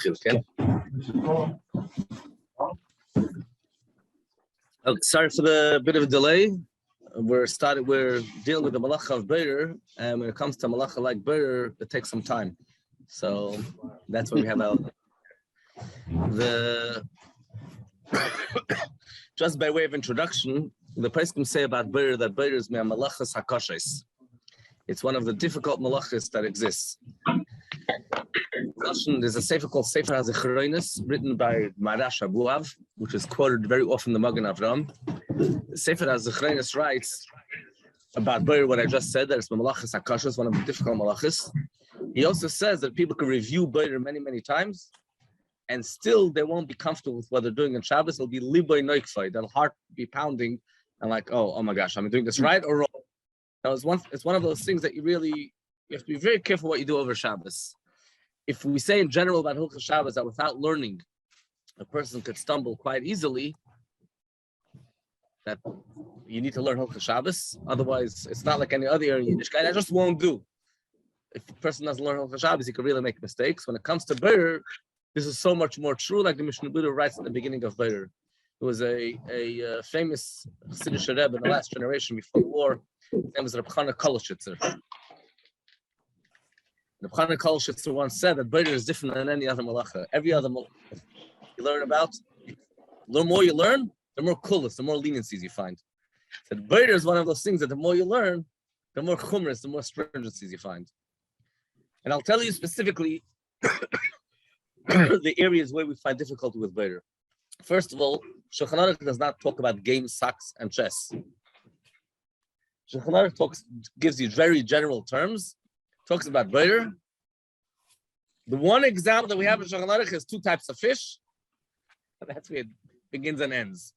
okay? Oh, sorry for the bit of a delay. We're dealing with the malacha of better, and when it comes to malacha like better, it takes some time. So that's what we have out. Just by way of introduction, the person can say about better that better is malachas hakoshes. It's one of the difficult malachas that exists. There's a sefer called Sefer HaZichronos, written by Marash Abuav, which is quoted very often in the Magen Avram. Sefer HaZichronos writes about better what I just said, that it's malachas hakoshes, one of the difficult malachas. He also says that people can review better many, many times, and still they won't be comfortable with what they're doing on Shabbos. It'll be liboy noikfai. Their heart be pounding and like, oh my gosh, am I doing this right or wrong? It's one of those things that you have to be very careful what you do over Shabbos. If we say in general about Hilchos Shabbos that without learning, a person could stumble quite easily, that you need to learn Hilchos Shabbos. Otherwise, it's not like any other area in Yiddishkeit. That just won't do. If a person doesn't learn Hilchos Shabbos, he could really make mistakes. When it comes to Beir, this is so much more true, like the Mishnah Buddha writes at the beginning of Beir. There was a famous Chassidish Rebbe in the last generation before the war. His name was Rabbi Koloshitzer. Rabbi Koloshitzer once said that Beir is different than any other malacha. Every other malacha you learn about, the more you learn, the more coolest, the more leniencies you find. That Beir is one of those things that the more you learn, the more chumras, the more stringencies you find. And I'll tell you specifically the areas where we find difficulty with Beir. First of all, Shulchan Aruch does not talk about games, socks, and chess. Shulchan Aruch gives you very general terms, talks about Beir. The one example that we have in Shulchan Aruch is two types of fish. That's where it begins and ends.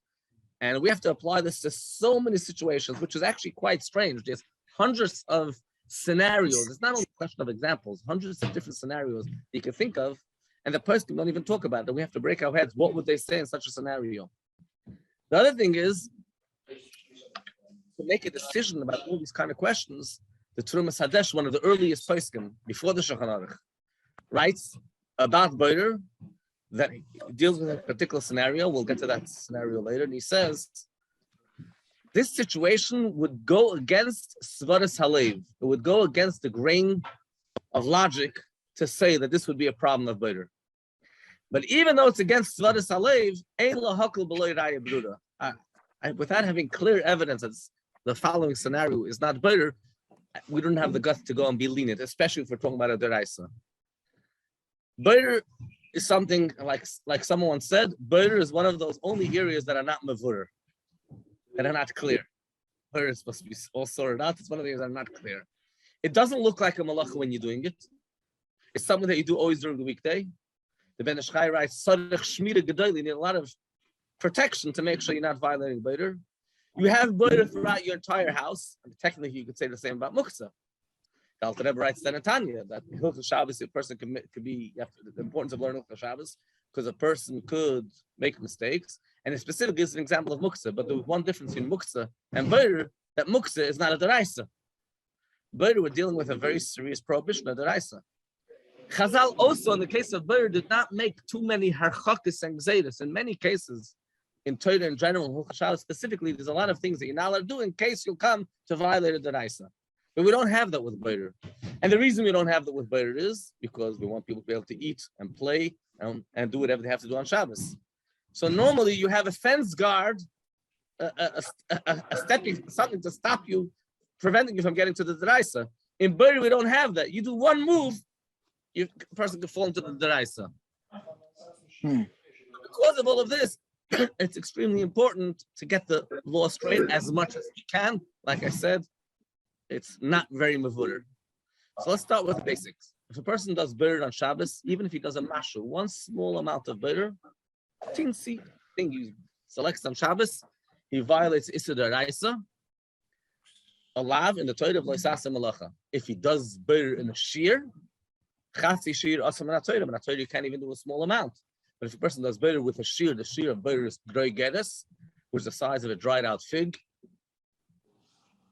And we have to apply this to so many situations, which is actually quite strange. There's hundreds of scenarios. It's not only a question of examples, hundreds of different scenarios you can think of. And the person don't even talk about it. We have to break our heads. What would they say in such a scenario? The other thing is to make a decision about all these kind of questions. The Terumas Hadesh, one of the earliest poskim before the Shulchan Aruch, writes about Beir that he deals with a particular scenario. We'll get to that scenario later. And he says, this situation would go against Svaras Halev. It would go against the grain of logic to say that this would be a problem of Beir. But even though it's against Svaras Halev, ein lo hakol b'lo raya bruda. Without having clear evidence that the following scenario is not Beir, we don't have the guts to go and be lenient, especially if we're talking about a deraisa. Beir is something like someone said, Beir is one of those only areas that are not mavur, that are not clear. Beir is supposed to be all sorted out. It's one of the areas that are not clear. It doesn't look like a malacha when you're doing it. It's something that you do always during the weekday. The Ben Ish Chai writes, you need a lot of protection to make sure you're not violating Beir. You have Beir throughout your entire house. And technically, you could say the same about Muktzah. The Alter Rebbe writes in Tanya that Hilchos Shabbos, a person could be, the importance of learning Hilchos Shabbos, because a person could make mistakes. And it specifically gives an example of Muktzah. But there's one difference between Muktzah and Beir, that Muktzah is not a deraisa. Beir, we're dealing with a very serious prohibition of deraisa. Chazal also, in the case of Beir, did not make too many harchakis and gzeiros. In many cases, in Torah in general, Hilchos Shabbos specifically, there's a lot of things that you're not allowed to do in case you'll come to violate a deraisa. But we don't have that with Beir. And the reason we don't have that with Beir is because we want people to be able to eat and play and do whatever they have to do on Shabbos. So normally you have a fence guard, a stepping, something to stop you, preventing you from getting to the deraisa. In Beir, we don't have that. You do one move, a person could fall into the deraisa. Because of all of this, it's extremely important to get the law straight as much as we can. Like I said, it's not very mavur. So let's start with the basics. If a person does Beir on Shabbos, even if he does a mashu, one small amount of Beir, teensy thing he selects on Shabbos, he violates Issa D'Oraisa, a lav in the Torah of Loisasa Malacha. If he does Beir in a shear, Chatzi shear asam in a Torah you can't even do a small amount. But if a person does Beir with a shear, the shear of Beir is grey gedes, which is the size of a dried out fig.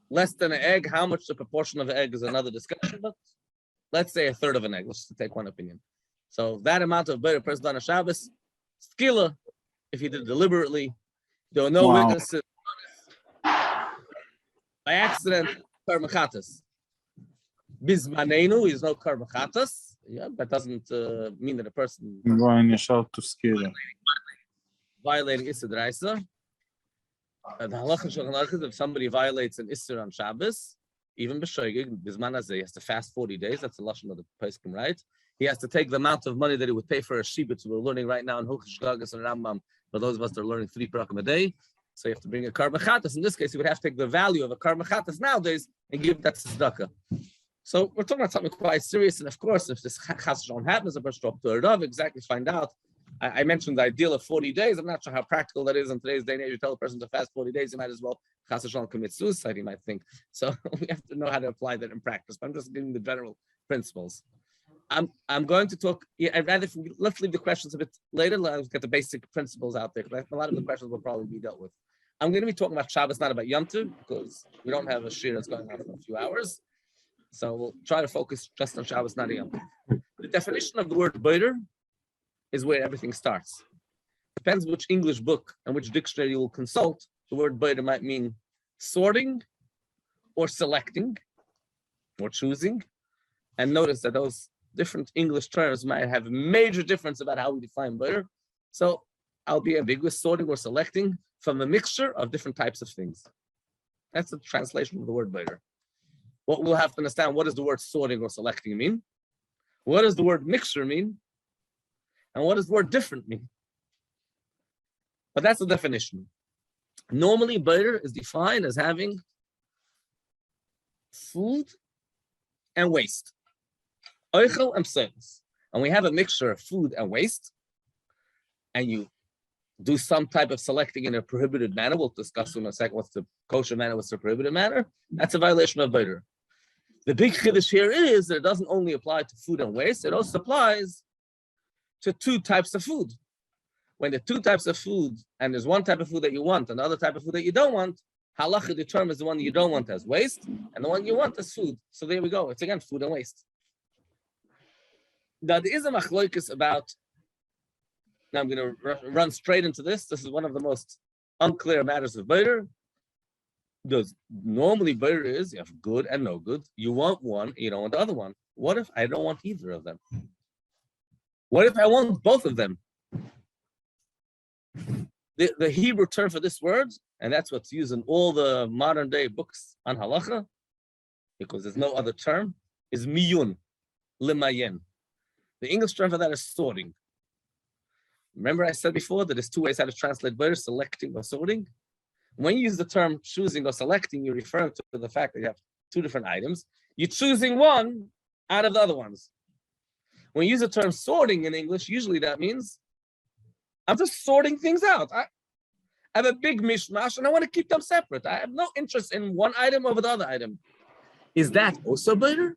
Less than an egg, how much the proportion of an egg is another discussion, but let's say a third of an egg. Let's just take one opinion. So that amount of better person on a Shabbos, skila, if he did it deliberately, there were no witnesses by accident, karmachatas. Bismanenu is no karmachatas. Yeah, that doesn't mean that a person violating Issa D'Raisa. The halacha Shulchan Aruch is if somebody violates an Issa on Shabbos, even b'shoigig, bisman hazeh, he has to fast 40 days. That's the lashon of the poskim, right? He has to take the amount of money that he would pay for a shibitz. We're learning right now in Hilchos Shgagas and Rambam. For those of us that are learning 3 parakim a day, so you have to bring a karmachatas. In this case, you would have to take the value of a karmachatas nowadays and give that to tzedakah. So we're talking about something quite serious, and of course, if this chas shalom happens, a person drop to a rav, exactly find out. I mentioned the ideal of 40 days. I'm not sure how practical that is in today's day and age. You tell a person to fast 40 days, you might as well chas shalom commit suicide, you might think. So we have to know how to apply that in practice. But I'm just giving the general principles. I'm going to talk. I'd rather let's leave the questions a bit later. Let's get the basic principles out there, because a lot of the questions will probably be dealt with. I'm going to be talking about Shabbos, not about Yom Tov, because we don't have a shir that's going on for a few hours. So we'll try to focus just on Shabbos, not Yom Tov. The definition of the word boider is where everything starts. Depends which English book and which dictionary you will consult. The word boider might mean sorting or selecting or choosing. And notice that those different English terms might have a major difference about how we define boider. So I'll be ambiguous, sorting or selecting from a mixture of different types of things. That's the translation of the word boider. What we'll have to understand, what does the word sorting or selecting mean? What does the word mixture mean? And what does the word different mean? But that's the definition. Normally, boider is defined as having food and waste. Oichel and pseus. And we have a mixture of food and waste, and you do some type of selecting in a prohibited manner. We'll discuss in a second what's the kosher manner, what's the prohibited manner. That's a violation of boider. The big chiddush here is that it doesn't only apply to food and waste, it also applies to 2 types of food. When the 2 types of food, and there's one type of food that you want, another type of food that you don't want, halacha determines the one you don't want as waste, and the one you want as food. So there we go. It's again food and waste. Now there is a machloikis about. Now I'm going to run straight into this. This is one of the most unclear matters of boider. Because normally boider is you have good and no good. You want one, you don't want the other one. What if I don't want either of them? What if I want both of them? The Hebrew term for this word, and that's what's used in all the modern day books on halacha, because there's no other term, is miyun, limayen. The English term for that is sorting. Remember I said before that there's 2 ways how to translate boider, selecting or sorting. When you use the term choosing or selecting, you're referring to the fact that you have 2 different items. You're choosing one out of the other ones. When you use the term sorting in English, usually that means I'm just sorting things out. I have a big mishmash and I want to keep them separate. I have no interest in one item over the other item. Is that also boider?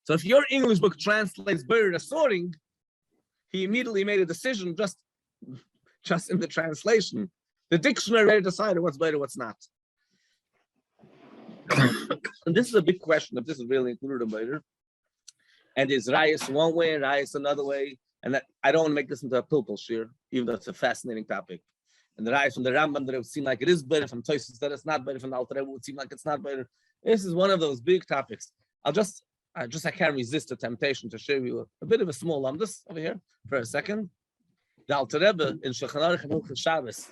So if your English book translates boider as sorting, he immediately made a decision just in the translation. The dictionary decided what's boider, what's not. And this is a big question if this is really included in boider. And is rayas one way and rayas another way? And that, I don't want to make this into a pilpul shir, even though it's a fascinating topic. And the rayas from the Rambam that it would seem like it is boider, from Tosis that it's not boider, from the Alter Rebbe would seem like it's not boider. This is one of those big topics. I can't resist the temptation to show you a bit of a small lumdus over here for a second. The Alter Rebbe in Shulchan Aruch and Hilchos Shabbos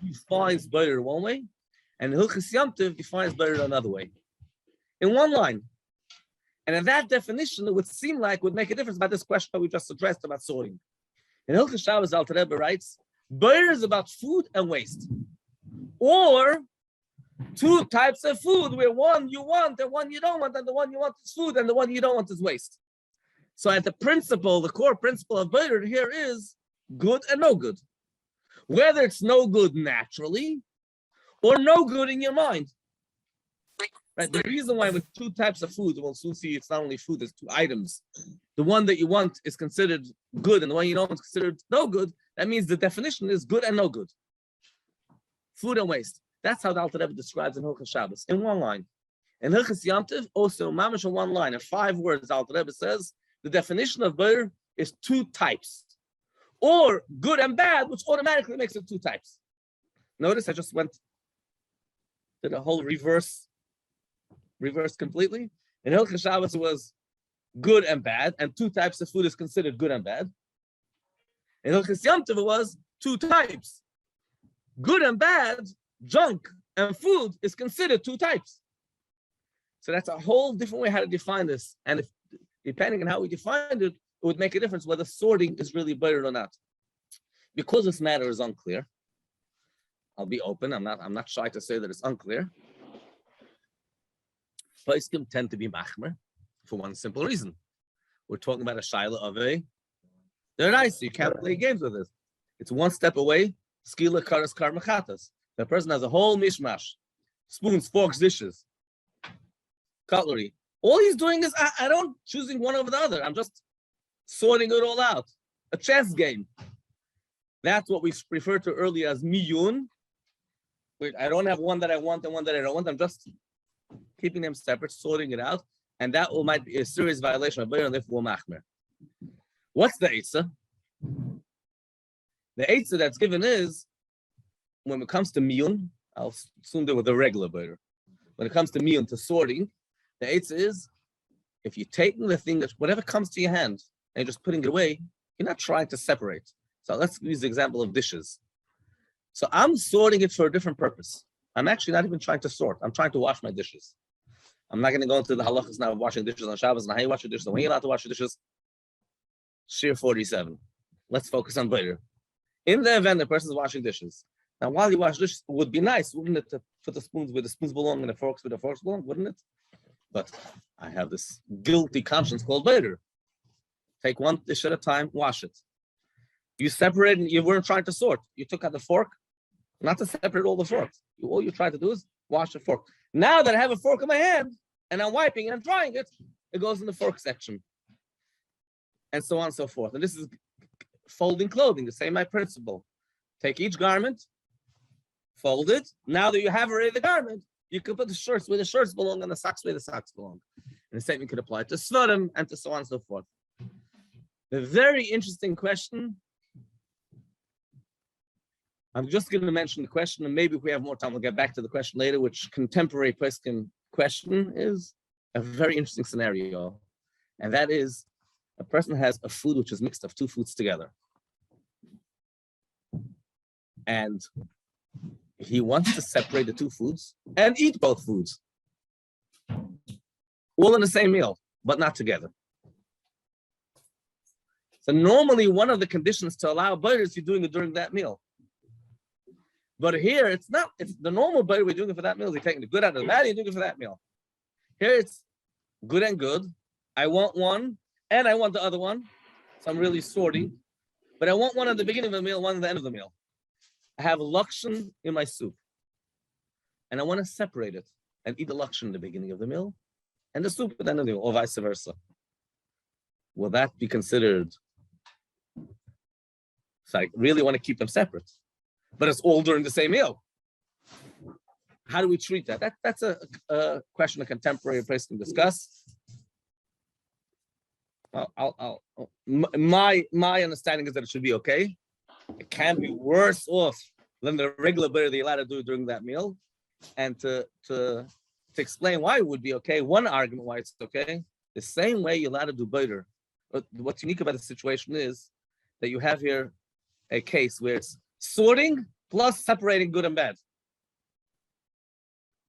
defines boider one way, and Hilchos Yom Tov defines boider another way. In one line. And in that definition, it would seem like would make a difference about this question that we just addressed about sorting. In Hilchos Shabbos, Alter Rebbe writes, boider is about food and waste. Or 2 types of food where one you want and one you don't want, and the one you want is food and the one you don't want is waste. So at the core principle of boider here is good and no good. Whether it's no good naturally or no good in your mind. Right? The reason why with 2 types of food, we'll soon see it's not only food, there's 2 items. The one that you want is considered good and the one you don't want is considered no good. That means the definition is good and no good. Food and waste. That's how the Alter Rebbe describes in Hilchos Shabbos, in one line. In Hilchos Yom Tov, also mamish in one line, in 5 words, the Alter Rebbe says, the definition of boider is two types, or good and bad, which automatically makes it two types. Notice I just did a whole reverse completely. In Hilchos Shabbos it was good and bad, and two types of food is considered good and bad. In Hilchos Yom Tov it was two types. Good and bad, junk and food is considered two types. So that's a whole different way how to define this. And if depending on how we defined it, it would make a difference whether sorting is really better or not. Because this matter is unclear, I'll be open. I'm not shy to say that it's unclear. Poskim tend to be machmer for one simple reason. We're talking about a shaila of they're nice, so you can't play games with it. It's one step away, skila karas kar machatas. The person has a whole mishmash, spoons, forks, dishes, cutlery. All he's doing is I don't choosing one over the other. I'm just sorting it all out. A chess game. That's what we referred to earlier as miyun. I don't have one that I want and one that I don't want. I'm just keeping them separate, sorting it out, and that might be a serious violation of Braun and therefore machmer. What's the eitzah? The eitzah that's given is when it comes to miyun. I'll soon do with a regular Braun. When it comes to miyun, to sorting, the eitzah is if you're taking the thing that whatever comes to your hand and you're just putting it away, you're not trying to separate. So let's use the example of dishes. So I'm sorting it for a different purpose. I'm actually not even trying to sort. I'm trying to wash my dishes. I'm not going to go into the halachas now of washing dishes on Shabbos and how you wash your dishes and when you're allowed to wash your dishes. Shir 47. Let's focus on later. In the event the person is washing dishes. Now, while you wash dishes, it would be nice, wouldn't it, to put the spoons where the spoons belong and the forks where the forks belong, wouldn't it? But I have this guilty conscience called later. Take one dish at a time, wash it. You separated, and you weren't trying to sort. You took out the fork, not to separate all the forks. All you try to do is wash the fork. Now that I have a fork in my hand and I'm wiping and I'm drying it, it goes in the fork section. And so on and so forth. And this is folding clothing, the same principle. Take each garment, fold it. Now that you have already the garment, you can put the shirts where the shirts belong and the socks where the socks belong. And the same you could apply to svarim and to so on and so forth. A very interesting question. I'm just going to mention the question, and maybe if we have more time, we'll get back to the question later, which contemporary poskim question is a very interesting scenario. And that is, a person has a food which is mixed of two foods together. And he wants to separate the two foods and eat both foods. All in the same meal, but not together. So normally one of the conditions to allow butter is you're doing it during that meal. But here it's not, it's the normal butter we're doing it for that meal. You're taking the good out of the bad, you're doing it for that meal. Here it's good and good. I want one and I want the other one. So I'm really sorting. But I want one at the beginning of the meal, one at the end of the meal. I have lakshan in my soup. And I want to separate it and eat the lakshan at the beginning of the meal and the soup at the end of the meal, or vice versa. Will that be considered? So I really want to keep them separate. But it's all during the same meal. How do we treat that? That's a question a contemporary place can discuss. My understanding is that it should be okay. It can be worse off than the regular butter that you're allowed to do during that meal. And to explain why it would be okay, one argument why it's okay, the same way you're allowed to do butter. But what's unique about the situation is that you have here a case where it's sorting plus separating good and bad.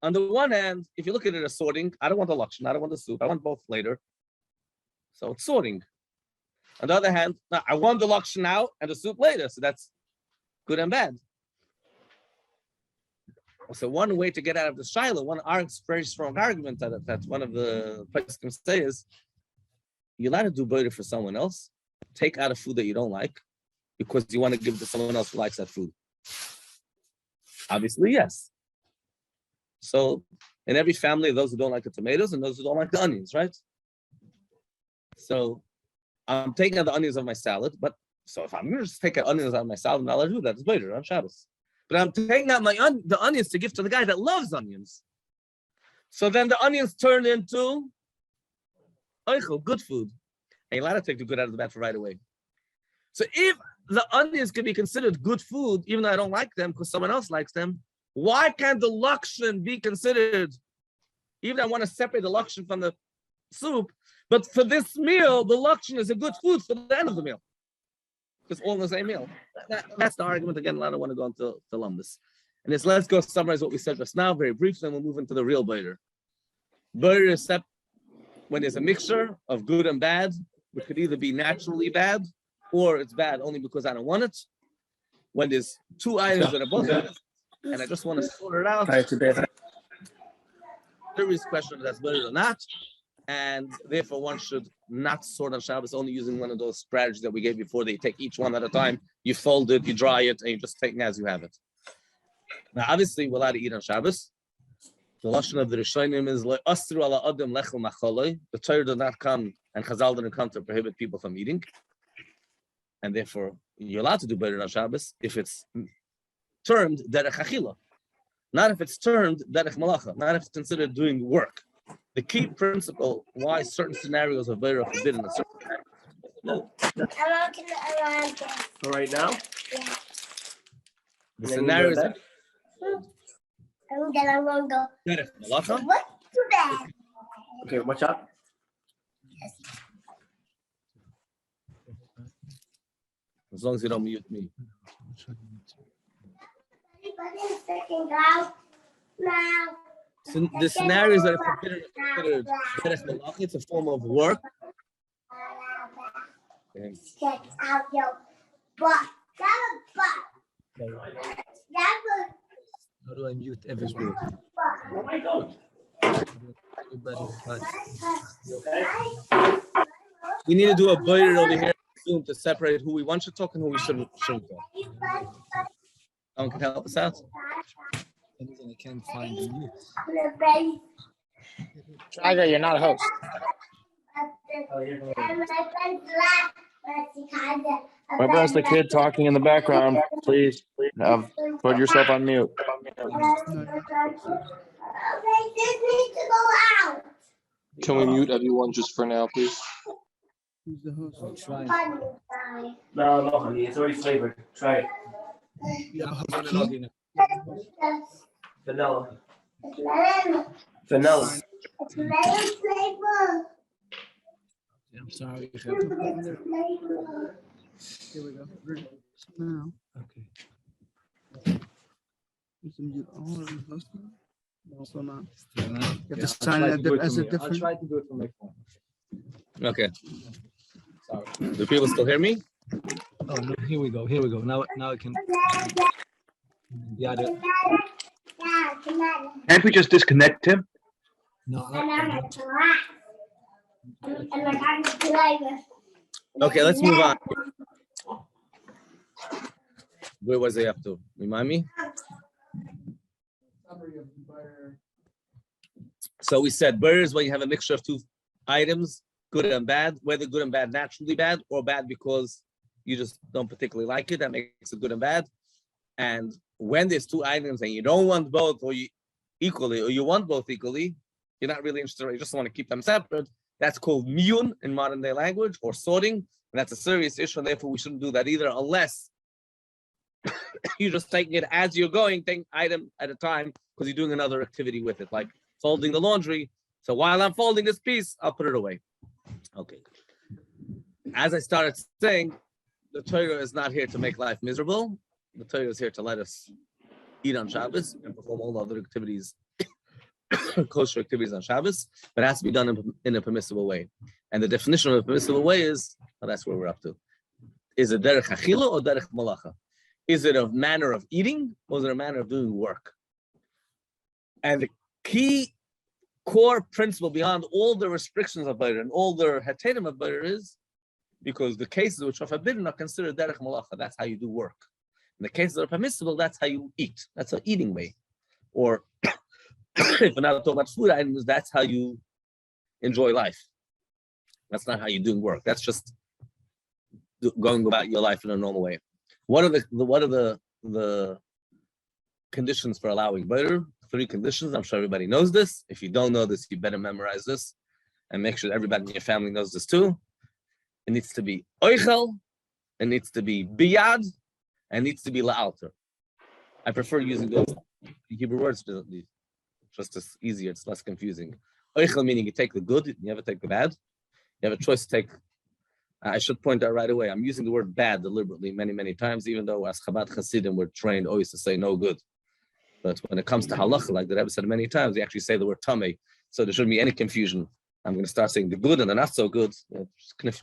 On the one hand, if you look at it as sorting, I don't want the lakshan, I don't want the soup, I want both later. So it's sorting. On the other hand, no, I want the lakshan now and the soup later, so that's good and bad. So one way to get out of the shiloh, one very strong argument that one of the places can say is, you're allowed to do butter for someone else, take out a food that you don't like, because you want to give it to someone else who likes that food. Obviously, yes. So in every family, those who don't like the tomatoes and those who don't like the onions, right? So I'm taking out the onions of my salad, but so if I'm going to just take out onions out of my salad, I'm not allowed to do that. It's later on Shabbos. But I'm taking out the onions to give to the guy that loves onions. So then the onions turn into good food. and you're allowed to take the good out of the bad for right away. So if the onions can be considered good food, even though I don't like them because someone else likes them, why can't the lakshan be considered, even I want to separate the lakshan from the soup, but for this meal, the lakshan is a good food for the end of the meal. It's all in the same meal. That's the argument. Again, I don't want to go into lumbus. And let's go summarize what we said just now very briefly, and we'll move into the real boiler. Boiler is when there's a mixture of good and bad, which could either be naturally bad or it's bad only because I don't want it. When there's two items that are both bad, and I just want to sort it out. There is question if that's better or not, and therefore one should not sort on Shabbos, only using one of those strategies that we gave before. That you take each one at a time, you fold it, you dry it, and you just take it as you have it. Now, obviously, we're allowed to eat on Shabbos. The lashon of the Rishonim is asru ala adam lechel macholoi. The Torah did not come, and Chazal didn't come to prohibit people from eating, and therefore you're allowed to do better on Shabbos if it's termed derech achila, not if it's termed derech malacha, not if it's considered doing work. The key principle why certain scenarios of better are forbidden. All right now? Yeah. The scenarios. And then I'm going to go. Derech malacha. What too bad? Okay, watch out. As long as you don't mute me. Everybody's second go. Now. So the scenarios that are considered derech malacha, it's a form of work. Okay. Check out your butt. Got a butt. Got How do I mute everybody? Oh my God. Everybody. We need to do a boiler over here soon to separate who we want to talk and who we shouldn't talk. Someone can help us out. I can't find the mute. Tiger, you're not a host. Whoever the kid talking in the background, please put yourself on mute. Can we mute everyone just for now, please? Who's the host? I'm trying. No, honey, it's already flavored. Try it. Yeah, host Keith. Vanilla. Vanilla. I'm sorry. Here we go. Now. Okay. You can mute all of the hosts now? Also not. You have to sign it as a different. I'll try to do it from my phone. Okay. Sorry. Do people still hear me? Oh, no, here we go. Now I can. Yeah. Can't we just disconnect him? No. Okay, let's move on. Where was I up to? Remind me? So we said burr is when you have a mixture of two items, good and bad, whether good and bad naturally bad or bad because you just don't particularly like it. That makes it good and bad. And when there's two items and you don't want both or you equally, or you want both equally, you're not really interested, you just want to keep them separate. That's called miyun in modern day language, or sorting. And that's a serious issue, and therefore we shouldn't do that either unless you're just taking it as you're going, taking item at a time, because you're doing another activity with it, like folding the laundry. So while I'm folding this piece, I'll put it away. Okay. As I started saying, the Torah is not here to make life miserable. The Torah is here to let us eat on Shabbos and perform all other activities, kosher activities on Shabbos, but it has to be done in a permissible way. And the definition of a permissible way is, well, that's where we're up to. Is it derech achila or derech malacha? Is it a manner of eating or is it a manner of doing work? And the key core principle beyond all the restrictions of butter and all the heterim of butter is because the cases which are forbidden are considered derech malacha. That's how you do work. In the cases that are permissible, that's how you eat. That's an eating way. Or if we're not talking about food items, that's how you enjoy life. That's not how you're doing work. That's just going about your life in a normal way. What are the conditions for allowing butter? 3 conditions. I'm sure everybody knows this. If you don't know this, you better memorize this and make sure everybody in your family knows this too. it needs to be oichel, it needs to be biyad, and it needs to be la'alter. I prefer using those Hebrew words, just as easier, it's less confusing. Oichel meaning you take the good, you never take the bad. You have a choice to take. I should point out right away, I'm using the word bad deliberately many, many times, even though as Chabad Hasidim we're trained always to say no good. But when it comes to halacha, like the Rebbe said many times, we actually say the word tamei. So there shouldn't be any confusion. I'm going to start saying the good and the not so good.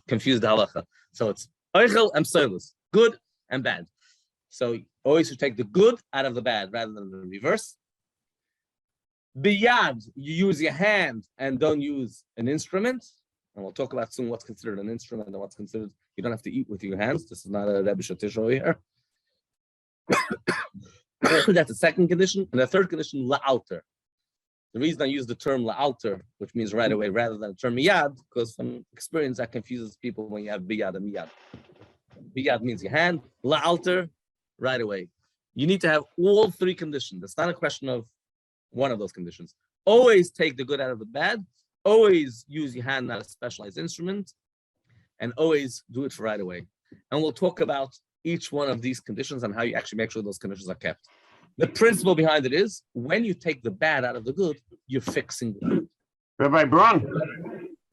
Confuse the halacha. So it's oichel and pseulus, good and bad. So always should take the good out of the bad rather than the reverse. Biyad, you use your hand and don't use an instrument. And we'll talk about soon what's considered an instrument and what's considered, you don't have to eat with your hands. This is not a Rebbe Shatish over here. That's the second condition. And the third condition, la'alter. The reason I use the term la'alter, which means right away, rather than the term miyad, because from experience that confuses people when you have biyad and miyad. Biyad means your hand, la'alter, right away. You need to have all three conditions. It's not a question of one of those conditions. Always take the good out of the bad. Always use your hand, not a specialized instrument, and always do it for right away. And we'll talk about each one of these conditions and how you actually make sure those conditions are kept. The principle behind it is when you take the bad out of the good, you're fixing the good. Rabbi Braun,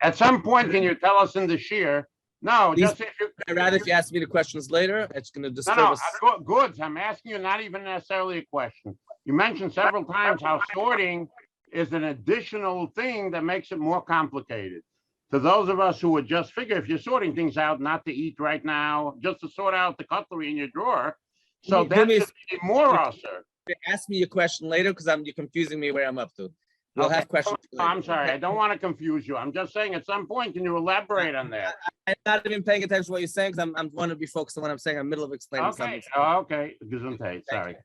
at some point, can you tell us in the shir? No, These- just if you. I'd rather if you ask me the questions later, it's going to disturb No, us. goods. I'm asking you not even necessarily a question. You mentioned several times how sorting is an additional thing that makes it more complicated. To those of us who would just figure if you're sorting things out, not to eat right now, just to sort out the cutlery in your drawer. So that should be more usher. Ask me your question later because you're confusing me where I'm up to. I'll have questions. No, I'm sorry. I don't want to confuse you. I'm just saying at some point, can you elaborate on that? I'm not even paying attention to what you're saying because I want to be focused on what I'm saying. I'm in the middle of explaining Okay. something. Okay. Gesundheit. Sorry.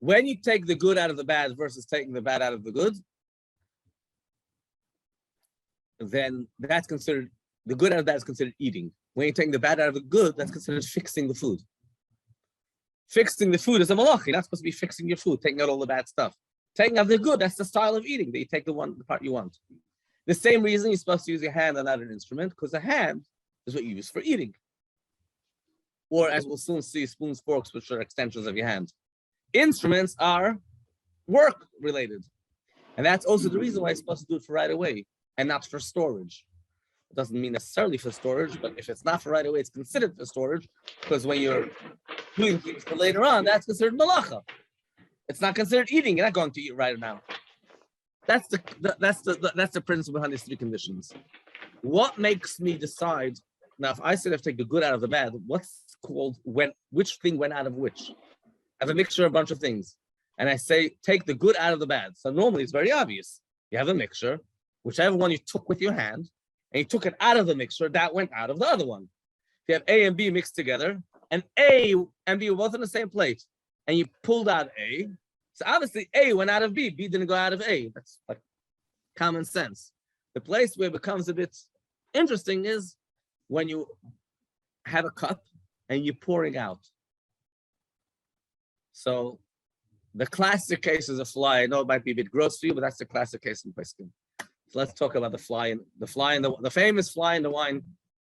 When you take the good out of the bad versus taking the bad out of the good, then that's considered, the good out of that is considered eating. When you're taking the bad out of the good, that's considered fixing the food. Fixing the food is a malach. You're not supposed to be fixing your food, taking out all the bad stuff. Taking out the good, that's the style of eating, that you take the part you want. The same reason you're supposed to use your hand and not an instrument, because the hand is what you use for eating. Or as we'll soon see, spoons, forks, which are extensions of your hand. Instruments are work related. And that's also the reason why you're supposed to do it for right away and not for storage. It doesn't mean necessarily for storage, but if it's not for right away, it's considered for storage, because when you're doing things for later on, that's considered malacha. It's not considered eating. You're not going to eat right now. That's the principle behind these three conditions. What makes me decide now? If I said I have to take the good out of the bad, what's called which thing went out of which? I have a mixture of a bunch of things, and I say take the good out of the bad. So normally it's very obvious. You have a mixture, whichever one you took with your hand, and you took it out of the mixture, that went out of the other one. If you have A and B mixed together, and A and B were both in the same plate, and you pulled out A, so obviously A went out of B, B didn't go out of A. That's like common sense. The place where it becomes a bit interesting is when you have a cup and you're pouring out. So the classic case is a fly. I know it might be a bit gross for you, but that's the classic case in Peskin. So let's talk about the famous fly in the wine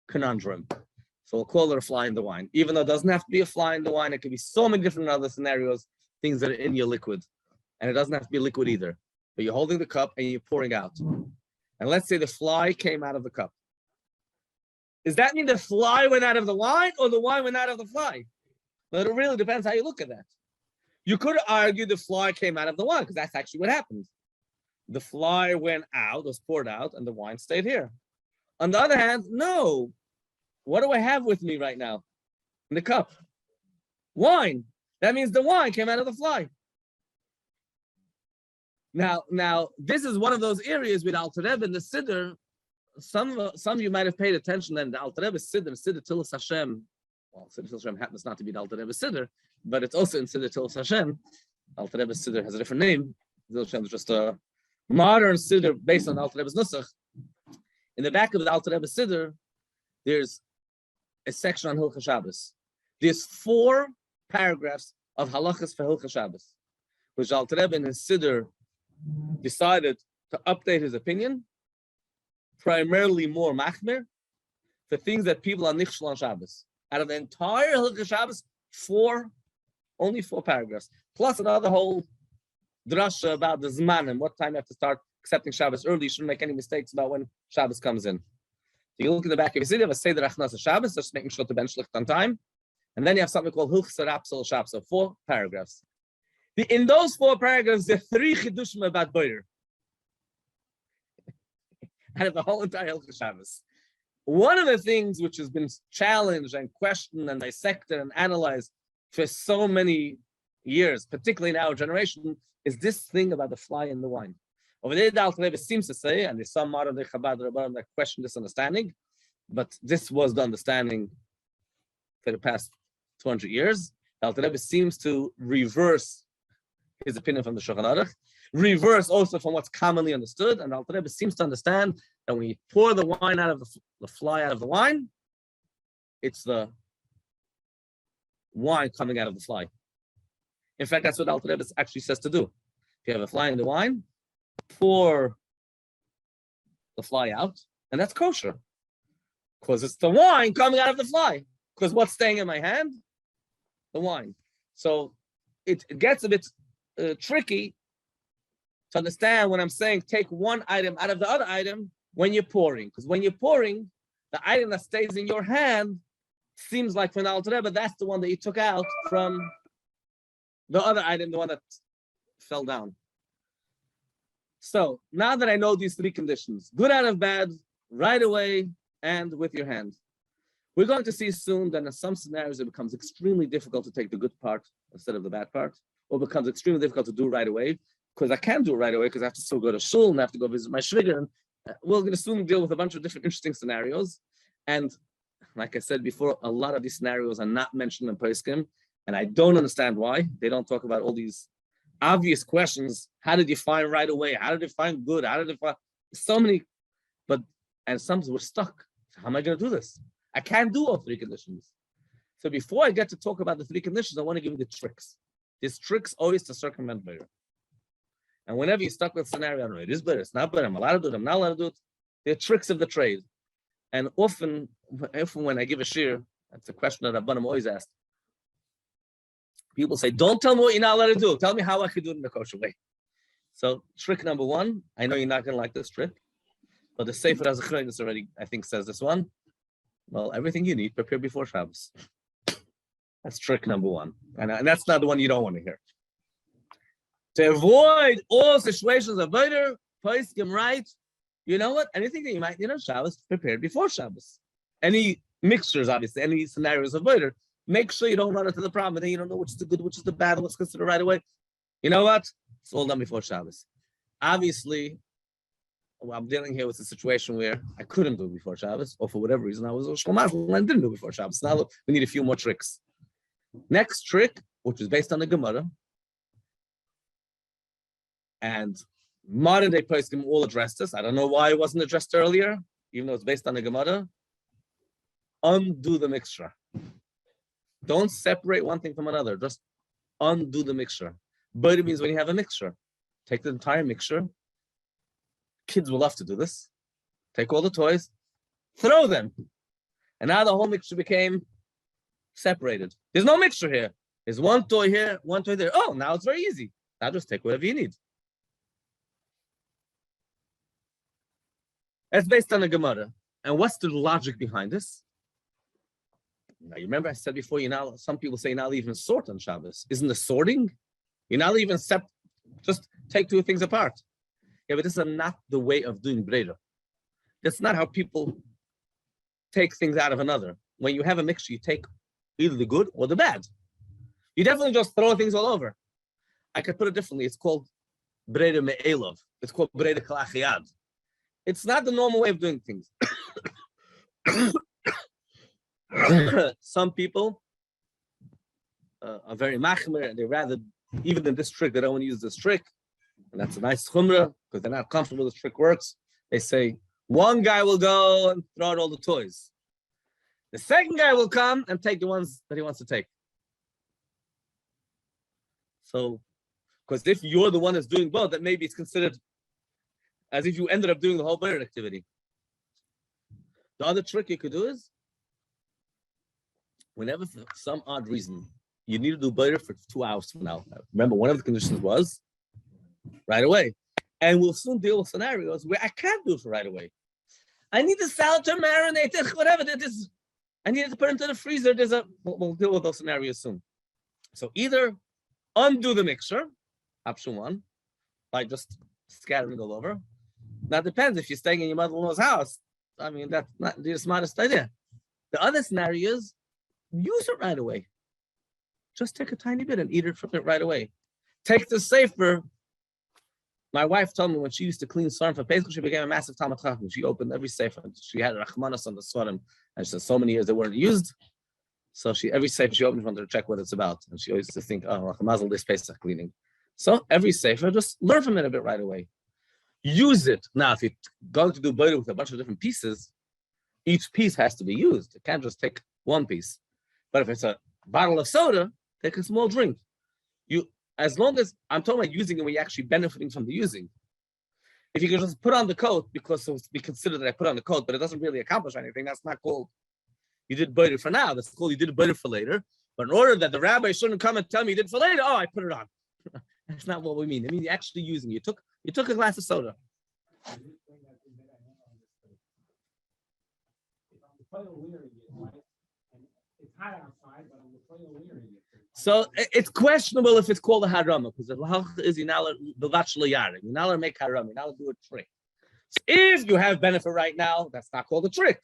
conundrum. So we'll call it a fly in the wine. Even though it doesn't have to be a fly in the wine, it could be so many different other scenarios, things that are in your liquid. And it doesn't have to be liquid either. But you're holding the cup and you're pouring out. And let's say the fly came out of the cup. Does that mean the fly went out of the wine or the wine went out of the fly? Well, it really depends how you look at that. You could argue the fly came out of the wine because that's actually what happened. The fly went out, was poured out, and the wine stayed here. On the other hand, no. What do I have with me right now in the cup? Wine. That means the wine came out of the fly. Now, this is one of those areas with Alter Rebbe and the Siddur. Some of you might have paid attention that the Alter Rebbe Siddur Tilas Hashem. Well, Siddur Tilas Hashem happens not to be the Alter Rebbe Siddur, but it's also in Siddur Tilas Hashem. Alter Rebbe Siddur has a different name. Tilas Hashem is just a modern Siddur based on Alter Rebbe's Nusach. In the back of the Alter Rebbe Siddur, there's a section on Hilchah Shabbos. There's 4 paragraphs of halachas for Hilchah Shabbos, which Alter Rebbe in his Siddur decided to update his opinion, primarily more machmir, for things that people are nichshel on Shabbos. Out of the entire Hilchos Shabbos, only 4 paragraphs, plus another whole drasha about the zman and what time you have to start accepting Shabbos early. You shouldn't make any mistakes about when Shabbos comes in. So you look in the back of your city, you have a Seder Achnas Shabbos, just making sure to bench licht on time. And then you have something called Hilchos Rapsel Shabbos, so 4 paragraphs. In those 4 paragraphs, there are 3 chidushim about boider. Out of the whole entire Hilchos Shabbos. One of the things which has been challenged and questioned and dissected and analyzed for so many years, particularly in our generation, is this thing about the fly in the wine. Over there, the Alter Rebbe seems to say, and there's some modern Chabad Rabbanim that question this understanding, but this was the understanding for the past 200 years. The Alter Rebbe seems to reverse his opinion from the Shulchan Aruch, reverse also from what's commonly understood, and the Alter Rebbe seems to understand that when you pour the wine out of the fly out of the wine, it's the wine coming out of the fly. In fact, that's what Alter Rebbe actually says to do. If you have a fly in the wine, pour the fly out, and that's kosher. Because it's the wine coming out of the fly. Because what's staying in my hand? The wine. So it gets a bit tricky to understand when I'm saying take one item out of the other item when you're pouring. Because when you're pouring, the item that stays in your hand seems like for the Alter Rebbe, that's the one that you took out from the other item, the one that fell down. So now that I know these 3 conditions, good out of bad, right away, and with your hand, we're going to see soon that in some scenarios it becomes extremely difficult to take the good part instead of the bad part, or becomes extremely difficult to do right away, because I can't do it right away because I have to still go to shul and I have to go visit my shviger. And we're going to soon deal with a bunch of different interesting scenarios. And like I said before, a lot of these scenarios are not mentioned in Poskim, and I don't understand why. They don't talk about all these obvious questions. How to define right away? How to define good? How to define so many? And sometimes we're stuck. How am I going to do this? I can't do all 3 conditions. So before I get to talk about the 3 conditions, I want to give you the tricks. There's tricks always to circumvent better. And whenever you're stuck with a scenario, I don't know, it is better, it's not better, I'm allowed to do it, I'm not allowed to do it. They're tricks of the trade. And often when I give a shir, that's a question that Rabbanim always ask. People say, don't tell me what you're not allowed to do. Tell me how I can do it in a kosher way. So trick number 1, I know you're not going to like this trick, but the Sefer HaZechron already, I think, says this one. Well, everything you need, prepare before Shabbos. That's trick number 1. And that's not the one you don't want to hear. To avoid all situations of better, poskim right, you know what? Anything that you might need on Shabbos, prepare before Shabbos. Any mixtures, obviously, any scenarios of better, make sure you don't run into the problem, and then you don't know which is the good, which is the bad, what's considered right away. You know what? It's all done before Shabbos. Obviously, I'm dealing here with a situation where I couldn't do it before Shabbos, or for whatever reason, I was a shlomazel and I didn't do it before Shabbos. Now we need a few more tricks. Next trick, which is based on the Gemara, and modern day poskim all addressed this. I don't know why it wasn't addressed earlier, even though it's based on the Gemara. Undo the mixture. Don't separate one thing from another. Just undo the mixture. But it means when you have a mixture, take the entire mixture. Kids will love to do this. Take all the toys, throw them. And now the whole mixture became separated. There's no mixture here. There's one toy here, one toy there. Oh, now it's very easy. Now just take whatever you need. That's based on the Gemara. And what's the logic behind this? Now, you remember I said before, some people say you're not even sort on Shabbos. Isn't the sorting? You're not even just take 2 things apart. Yeah, but this is not the way of doing Breda. That's not how people take things out of another. When you have a mixture, you take either the good or the bad. You definitely just throw things all over. I could put it differently. It's called Breda Me'elov. It's called Breda Kalachiyad. It's not the normal way of doing things. Some people are very machmer, and they rather, even in this trick, they don't want to use this trick. And that's a nice chumrah, because they're not comfortable this trick works. They say, one guy will go and throw out all the toys. The second guy will come and take the ones that he wants to take. So Because if you're the one that's doing both, then maybe it's considered as if you ended up doing the whole Bayer activity. The other trick you could do is, whenever for some odd reason you need to do Bayer for 2 hours from now. Remember, one of the conditions was right away. And we'll soon deal with scenarios where I can't do it right away. I need the salad to marinate it, whatever it is. I need to put it into the freezer. We'll deal with those scenarios soon. So either undo the mixture, option one, by just scattering all over. Now it depends if you're staying in your mother-in-law's house. I mean, that's not the smartest idea. The other scenario is use it right away. Just take a tiny bit and eat it from it right away. Take the safer. My wife told me when she used to clean Svarim for Pesach, she became a massive Talmud Chacham. She opened every sefer. She had Rachmanas on the Svarim, and she said so many years they weren't used. So every sefer she opened wanted to check what it's about, and she always used to think, oh, Rachmazel this Pesach cleaning. So every sefer, just learn from it a bit right away. Use it. Now, if you're going to do Bayer with a bunch of different pieces, each piece has to be used. You can't just take one piece. But if it's a bottle of soda, take a small drink. As long as I'm talking about using it when you're actually benefiting from the using. If you can just put on the coat because so we consider that I put on the coat, but it doesn't really accomplish anything, that's not called you did Bayer for now. That's called you did Bayer for later. But in order that the rabbi shouldn't come and tell me you did for later, oh, I put it on. That's not what we mean. I mean, you're actually using it. You took a glass of soda. So it's questionable if it's called a harama, because the halach is you're not allowed to make harama, you're not allowed to do a trick. So if you have benefit right now, that's not called a trick.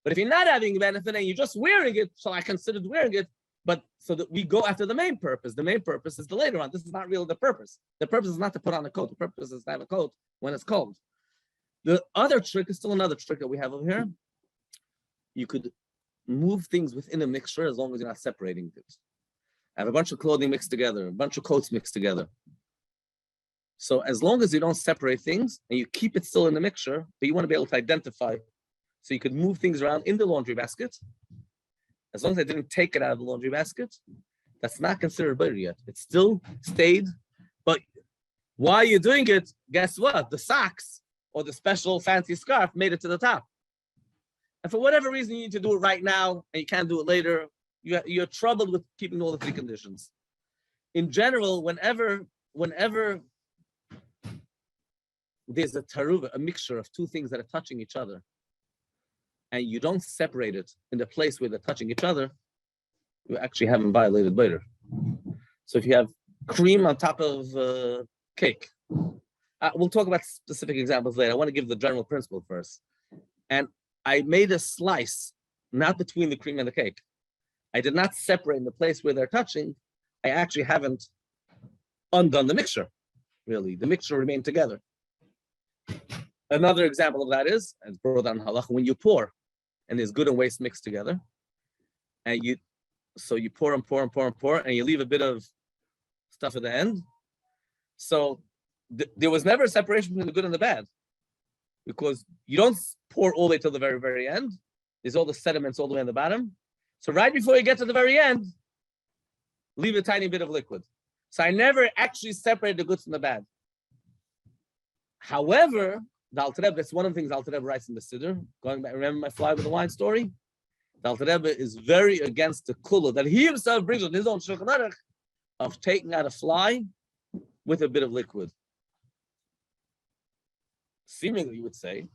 But if you're not having benefit and you're just wearing it, so I considered wearing it, but so that we go after the main purpose. The main purpose is the later on. This is not really the purpose. The purpose is not to put on a coat. The purpose is to have a coat when it's cold. The other trick is still another trick that we have over here. You could move things within a mixture as long as you're not separating it. I have a bunch of clothing mixed together, a bunch of coats mixed together. So as long as you don't separate things and you keep it still in the mixture, but you want to be able to identify, so you could move things around in the laundry basket. As long as I didn't take it out of the laundry basket, that's not considered butter yet. It still stayed, but while you're doing it, guess what? The socks or the special fancy scarf made it to the top. And for whatever reason you need to do it right now and you can't do it later, you're troubled with keeping all the three conditions. In general, whenever there's a taruva, a mixture of two things that are touching each other, and you don't separate it in the place where they're touching each other, you actually haven't violated bader. So if you have cream on top of cake, we'll talk about specific examples later. I want to give the general principle first. And I made a slice, not between the cream and the cake. I did not separate in the place where they're touching. I actually haven't undone the mixture, really. The mixture remained together. Another example of that is, as brought down halach, when you pour, and there's good and waste mixed together, and you pour and pour and pour and pour, and you leave a bit of stuff at the end. So there was never a separation between the good and the bad, because you don't pour all the way till the very, very end. There's all the sediments all the way on the bottom. So right before you get to the very end, leave a tiny bit of liquid. So I never actually separated the good from the bad. However, the Alter Rebbe, that's one of the things Alter Rebbe writes in the Siddur. Going back, remember my fly with the wine story? The Alter Rebbe is very against the kula that he himself brings on his own Shulchan Aruch of taking out a fly with a bit of liquid. Seemingly, you would say,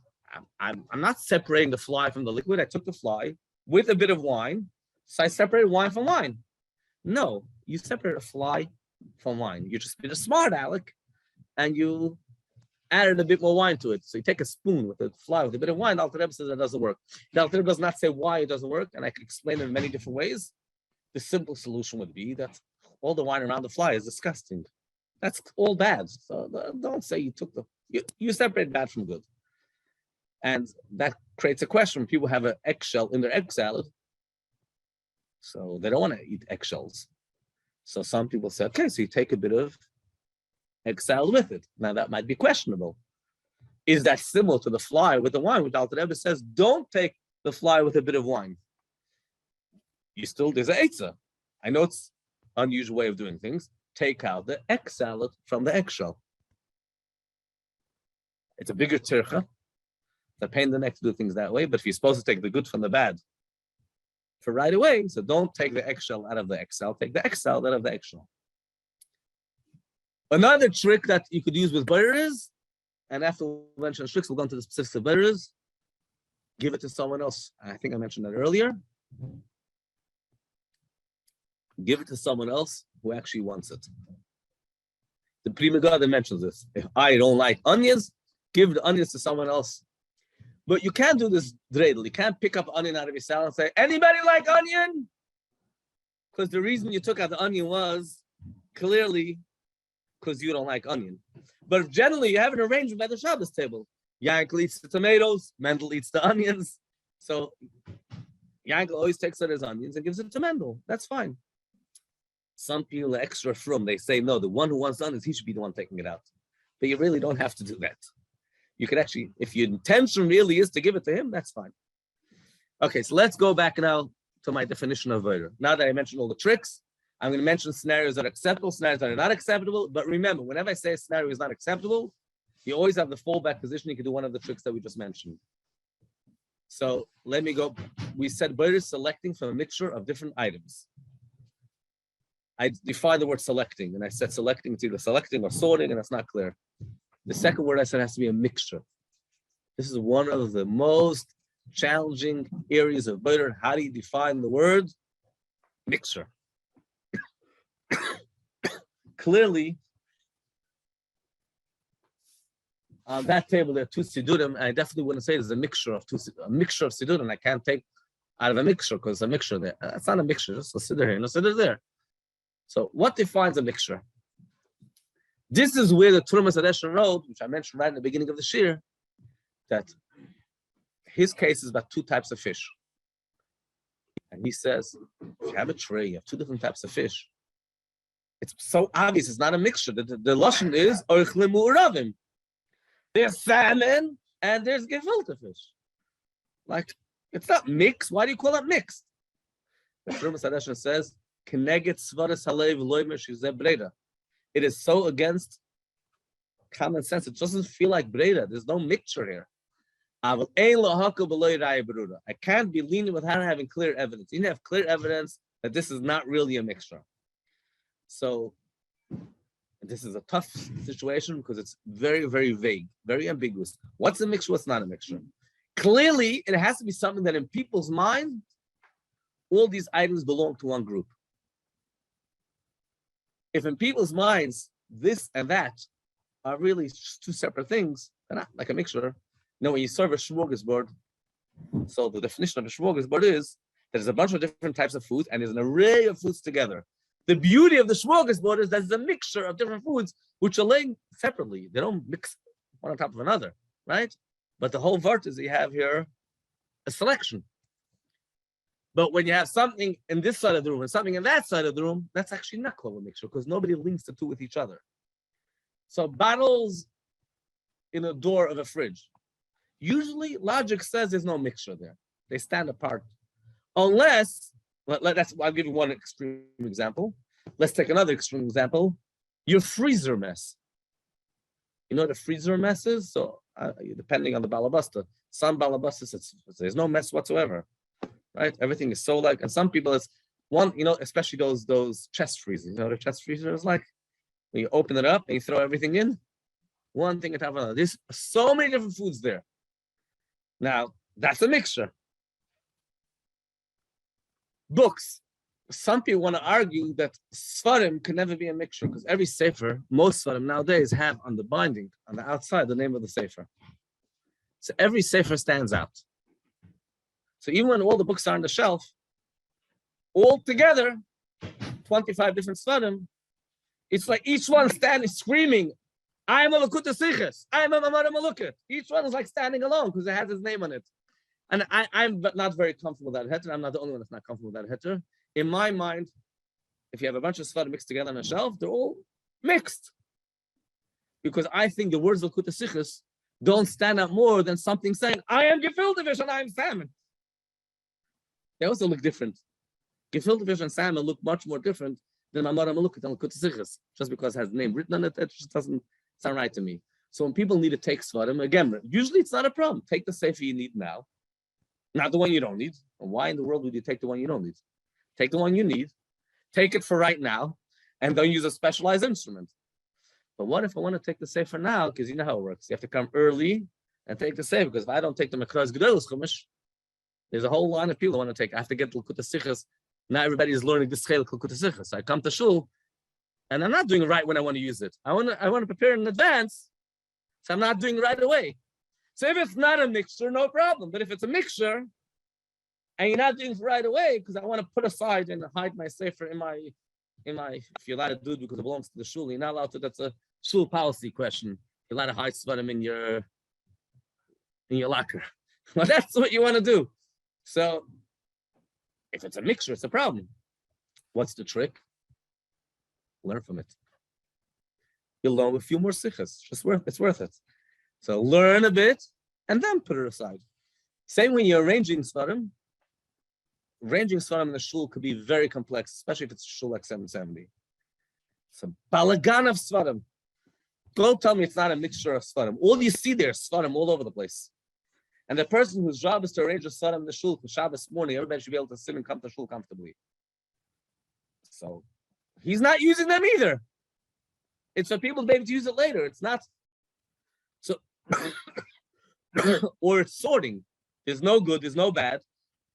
I'm not separating the fly from the liquid. I took the fly with a bit of wine, so I separated wine from wine. No, you separate a fly from wine. You just been a smart aleck, and you added a bit more wine to it. So you take a spoon with a fly with a bit of wine. The Alter Rebbe says that doesn't work. The Alter Rebbe does not say why it doesn't work, and I can explain it in many different ways. The simple solution would be that all the wine around the fly is disgusting. That's all bad. So don't say you took you separate bad from good. And that creates a question. People have an eggshell in their egg salad, so they don't want to eat eggshells. So some people say, okay, so you take a bit of egg salad with it. Now that might be questionable. Is that similar to the fly with the wine? Which Alter Rebbe says, don't take the fly with a bit of wine. There's an eitzah. I know it's an unusual way of doing things, take out the egg salad from the eggshell. It's a bigger tircha. The pain in the neck to do things that way, but if you're supposed to take the good from the bad for right away, so don't take the eggshell out of the eggshell, take the eggshell out of the eggshell. Another trick that you could use with butter is, and after we mention tricks, we'll go into the specifics of butter is, give it to someone else. I think I mentioned that earlier. Give it to someone else who actually wants it. The Prima God mentions this. If I don't like onions, give the onions to someone else. But you can't do this dreidel. You can't pick up onion out of your salad and say, anybody like onion? Because the reason you took out the onion was clearly because you don't like onion. But if generally you have an arrangement at the Shabbos table. Yankel eats the tomatoes, Mendel eats the onions. So Yankel always takes out his onions and gives it to Mendel. That's fine. Some people are extra from, they say, no, the one who wants onions, he should be the one taking it out. But you really don't have to do that. You could actually, if your intention really is to give it to him, that's fine. Okay, so let's go back now to my definition of voter. Now that I mentioned all the tricks, I'm going to mention scenarios that are acceptable, scenarios that are not acceptable. But remember, whenever I say a scenario is not acceptable, you always have the fallback position. You can do one of the tricks that we just mentioned. So let me go. We said voter is selecting from a mixture of different items. I defined the word selecting, and I said selecting, it's either selecting or sorting, and that's not clear. The second word I said has to be a mixture. This is one of the most challenging areas of voter. How do you define the word mixture? Clearly, on that table there are two sidurim. I definitely wouldn't say there's a mixture of sidurim. I can't take out of a mixture because it's a mixture there. It's not a mixture. Just a siddur here and a siddur there. So what defines a mixture? This is where the Trumas Adeshan wrote, which I mentioned right in the beginning of the shir, that his case is about two types of fish. And he says, if you have a tray, you have two different types of fish. It's so obvious, it's not a mixture. The lashon is oichle mu'uravim. There's salmon and there's gefilte fish. Like, it's not mixed. Why do you call it mixed? The Trumas Adeshan says, Keneget svaras halev loimer shizeh breda. It is so against common sense. It doesn't feel like breda. There's no mixture here. I can't be lenient without having clear evidence. You need to have clear evidence that this is not really a mixture. So this is a tough situation because it's very, very vague, very ambiguous. What's a mixture? What's not a mixture? Clearly, it has to be something that in people's mind, all these items belong to one group. If in people's minds, this and that are really two separate things, they're not like a mixture. You know, when you serve a smorgasbord, so the definition of a smorgasbord is there's a bunch of different types of food and there's an array of foods together. The beauty of the smorgasbord is that there's a mixture of different foods which are laid separately. They don't mix one on top of another, right? But the whole vart is you have here a selection. But when you have something in this side of the room and something in that side of the room, that's actually not called a mixture because nobody links the two with each other. So bottles in a door of a fridge. Usually logic says there's no mixture there. They stand apart. Unless, I'll give you one extreme example. Let's take another extreme example. Your freezer mess. You know what a freezer mess is? So depending on the balabasta, some balabastas, there's no mess whatsoever. Right, everything is so like, and some people it's one, you know, especially those chest freezers. You know, the chest freezer is like when you open it up and you throw everything in, one thing at top of another. There's so many different foods there. Now that's a mixture. Books. Some people want to argue that Sfarim can never be a mixture because every sefer, most Sfarim nowadays have on the binding on the outside the name of the sefer. So every sefer stands out. So even when all the books are on the shelf, all together, 25 different Sfarim, it's like each one standing, screaming, I am a Lakuta Siches, I am a Mamara Malukit. Each one is like standing alone because it has his name on it. And I'm not very comfortable with that heter. I'm not the only one that's not comfortable with that heter. In my mind, if you have a bunch of Sfarim mixed together on a shelf, they're all mixed. Because I think the words Lakuta Siches don't stand out more than something saying, I am gefilte fish and I am salmon. They also look different. Gefilte fish and salmon look much more different then my mother will look at them, just because it has the name written on it, that just doesn't sound right to me. So when people need to take svarim, again, usually it's not a problem. Take the sefer you need now, not the one you don't need. And why in the world would you take the one you don't need? Take the one you need, take it for right now, and don't use a specialized instrument. But what if I want to take the sefer now? Because you know how it works. You have to come early and take the sefer. Because if I don't take the Mekras Gedolos Chumash, there's a whole line of people I want to take. I have to get L'kut HaSichos. Not everybody is learning this L'kut HaSichos. So I come to shul, and I'm not doing it right when I want to use it. I want to prepare in advance, so I'm not doing it right away. So if it's not a mixture, no problem. But if it's a mixture, and you're not doing it right away, because I want to put aside and hide my sefer in my, if you're allowed to do it because it belongs to the shul, you're not allowed to. That's a shul policy question. You're allowed to hide svarim in your locker. Well, that's what you want to do. So if it's a mixture, it's a problem. What's the trick? Learn from it. You'll learn a few more sichas. It's worth it. So learn a bit and then put it aside. Same when you're arranging svarim. Arranging svarim in the shul could be very complex, especially if it's shul like 770. It's a balagan of svarim. Don't tell me it's not a mixture of svarim. All you see there is svarim all over the place. And the person whose job is to arrange a svarim in the shul for Shabbos morning, everybody should be able to sit and come to shul comfortably. So he's not using them either. It's for people to be able to use it later. It's not. So, or it's sorting. There's no good, there's no bad.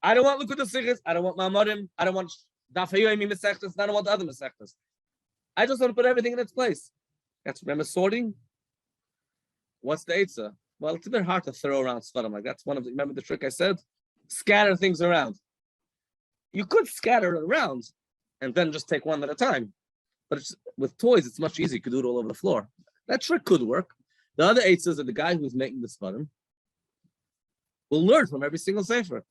I don't want L'kut HaSichos, I don't want Ma'amarim, I don't want Daf HaYomi Mesechtes, I don't want the other Mesechtes. I just want to put everything in its place. That's, remember, sorting? What's the Eitzah? Well, it's a bit hard to throw around svarim. Like that's one of the, remember the trick I said? Scatter things around. You could scatter it around and then just take one at a time. But with toys, it's much easier. You could do it all over the floor. That trick could work. The other Eitzah is that the guy who's making the svarim will learn from every single sefer.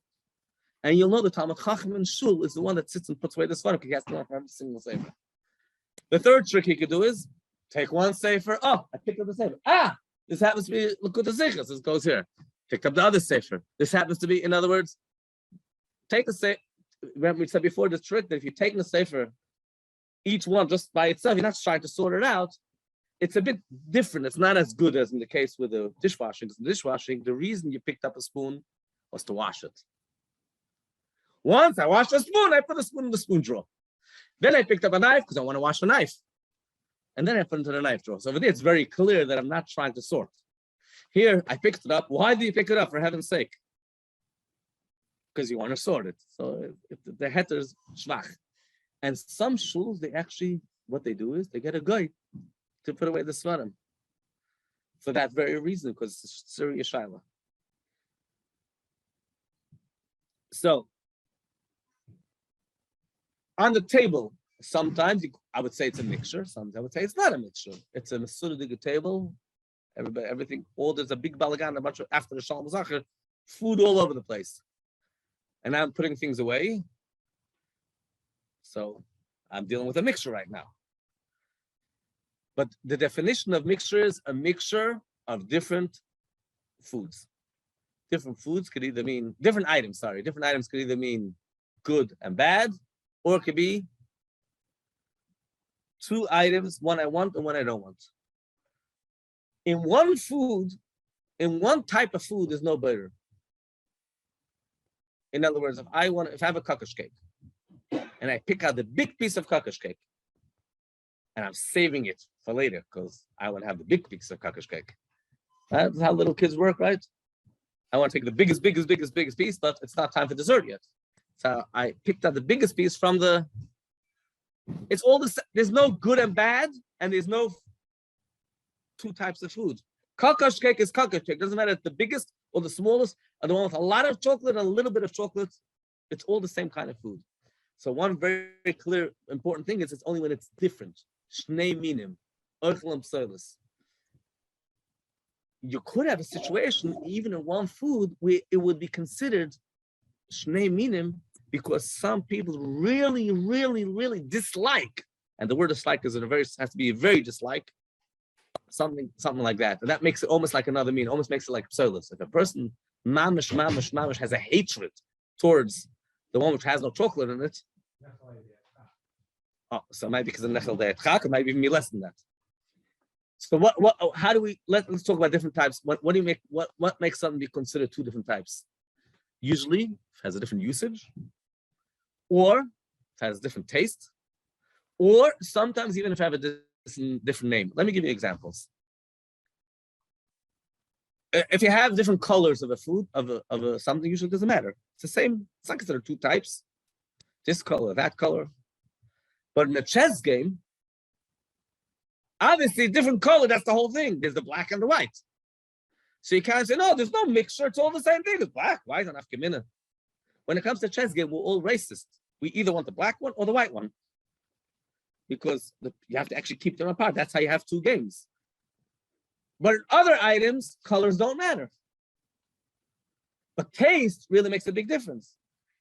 And you'll know the Talmud Chacham in shul is the one that sits and puts away the svarim. He has to learn from every single sefer. The third trick he could do is take one sefer. Oh, I picked up the sefer. This happens to be L'kut HaSichos. This goes here. Picked up the other sefer. This happens to be, in other words, take the sefer. Remember we said before the trick that if you're taking the sefer, each one just by itself, you're not trying to sort it out. It's a bit different. It's not as good as in the case with the dishwashing. Because in dishwashing, the reason you picked up a spoon was to wash it. Once I washed a spoon, I put the spoon in the spoon drawer. Then I picked up a knife because I want to wash the knife. And then I put it into the knife drawer. So over there, it's very clear that I'm not trying to sort. Here, I picked it up. Why do you pick it up, for heaven's sake? Because you want to sort it. So the heter is shvach. And some shuls, they actually, what they do is they get a guy to put away the svarim. For that very reason, because it's serious shaila. So, on the table, sometimes I would say it's a mixture. Sometimes I would say it's not a mixture. It's a mesudic table. Everybody, everything. There's a big balagan, a bunch of after the shalom zacher, food all over the place, and I'm putting things away. So I'm dealing with a mixture right now. But the definition of mixture is a mixture of different foods. Different foods could either mean different items. Different items could either mean good and bad, or it could be two items, one I want and one I don't want. In one food, in one type of food, there's no butter. In other words, if I have a kakash cake, and I pick out the big piece of kakash cake, and I'm saving it for later because I want to have the big piece of kakash cake. That's how little kids work, right? I want to take the biggest piece, but it's not time for dessert yet. So I picked out the biggest piece from the. It's all the. There's no good and bad, and there's no two types of food. Kakash cake is kakash cake. Doesn't matter if the biggest or the smallest, or the one with a lot of chocolate and a little bit of chocolate. It's all the same kind of food. So one very, very clear, important thing is it's only when it's different. Shnei minim, ochlam psolis. You could have a situation, even in one food, where it would be considered shnei minim because some people really, really, really dislike, and the word dislike has to be a very dislike, something like that. And that makes it almost like another meaning, almost makes it like psolis. If a person mamish has a hatred towards the one which has no chocolate in it, Oh, so maybe because of Nechel Deit Chak, or maybe even less than that. So how do we, let's talk about different types. What do you make, what makes something be considered two different types? Usually it has a different usage, or it has a different taste, or sometimes even if I have a different name. Let me give you examples. If you have different colors of a food, of a something, usually doesn't matter. It's the same, it's not considered two types, this color, that color. But in a chess game, obviously different color, that's the whole thing. There's the black and the white. So you can't say, no, there's no mixture, it's all the same thing. It's black, white, and afkamina. When it comes to chess game, we're all racist. We either want the black one or the white one. Because you have to actually keep them apart. That's how you have two games. But in other items, colors don't matter. But taste really makes a big difference.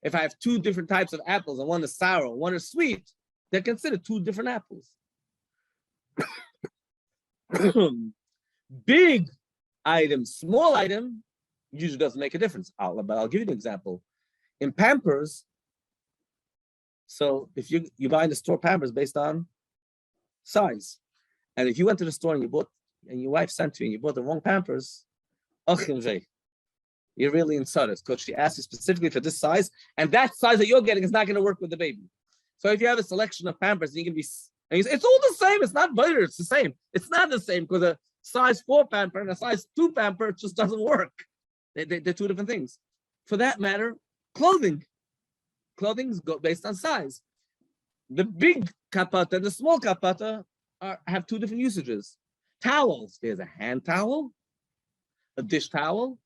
If I have two different types of apples, and one is sour, one is sweet, they're considered two different apples. Big item, small item, usually doesn't make a difference. But I'll give you an example. In Pampers, so if you buy in the store Pampers based on size, and if you went to the store and you bought, and your wife sent you and you bought the wrong Pampers, you're really insulted because she asked you specifically for this size, and that size that you're getting is not going to work with the baby. So if you have a selection of Pampers, and you can be, and you say, it's all the same. It's not better. It's the same. It's not the same because a size 4 Pamper and a size 2 Pamper just doesn't work. They're two different things. For that matter, clothing. Clothing's go based on size. The big kapata and the small kapata have two different usages. Towels. There's a hand towel, a dish towel,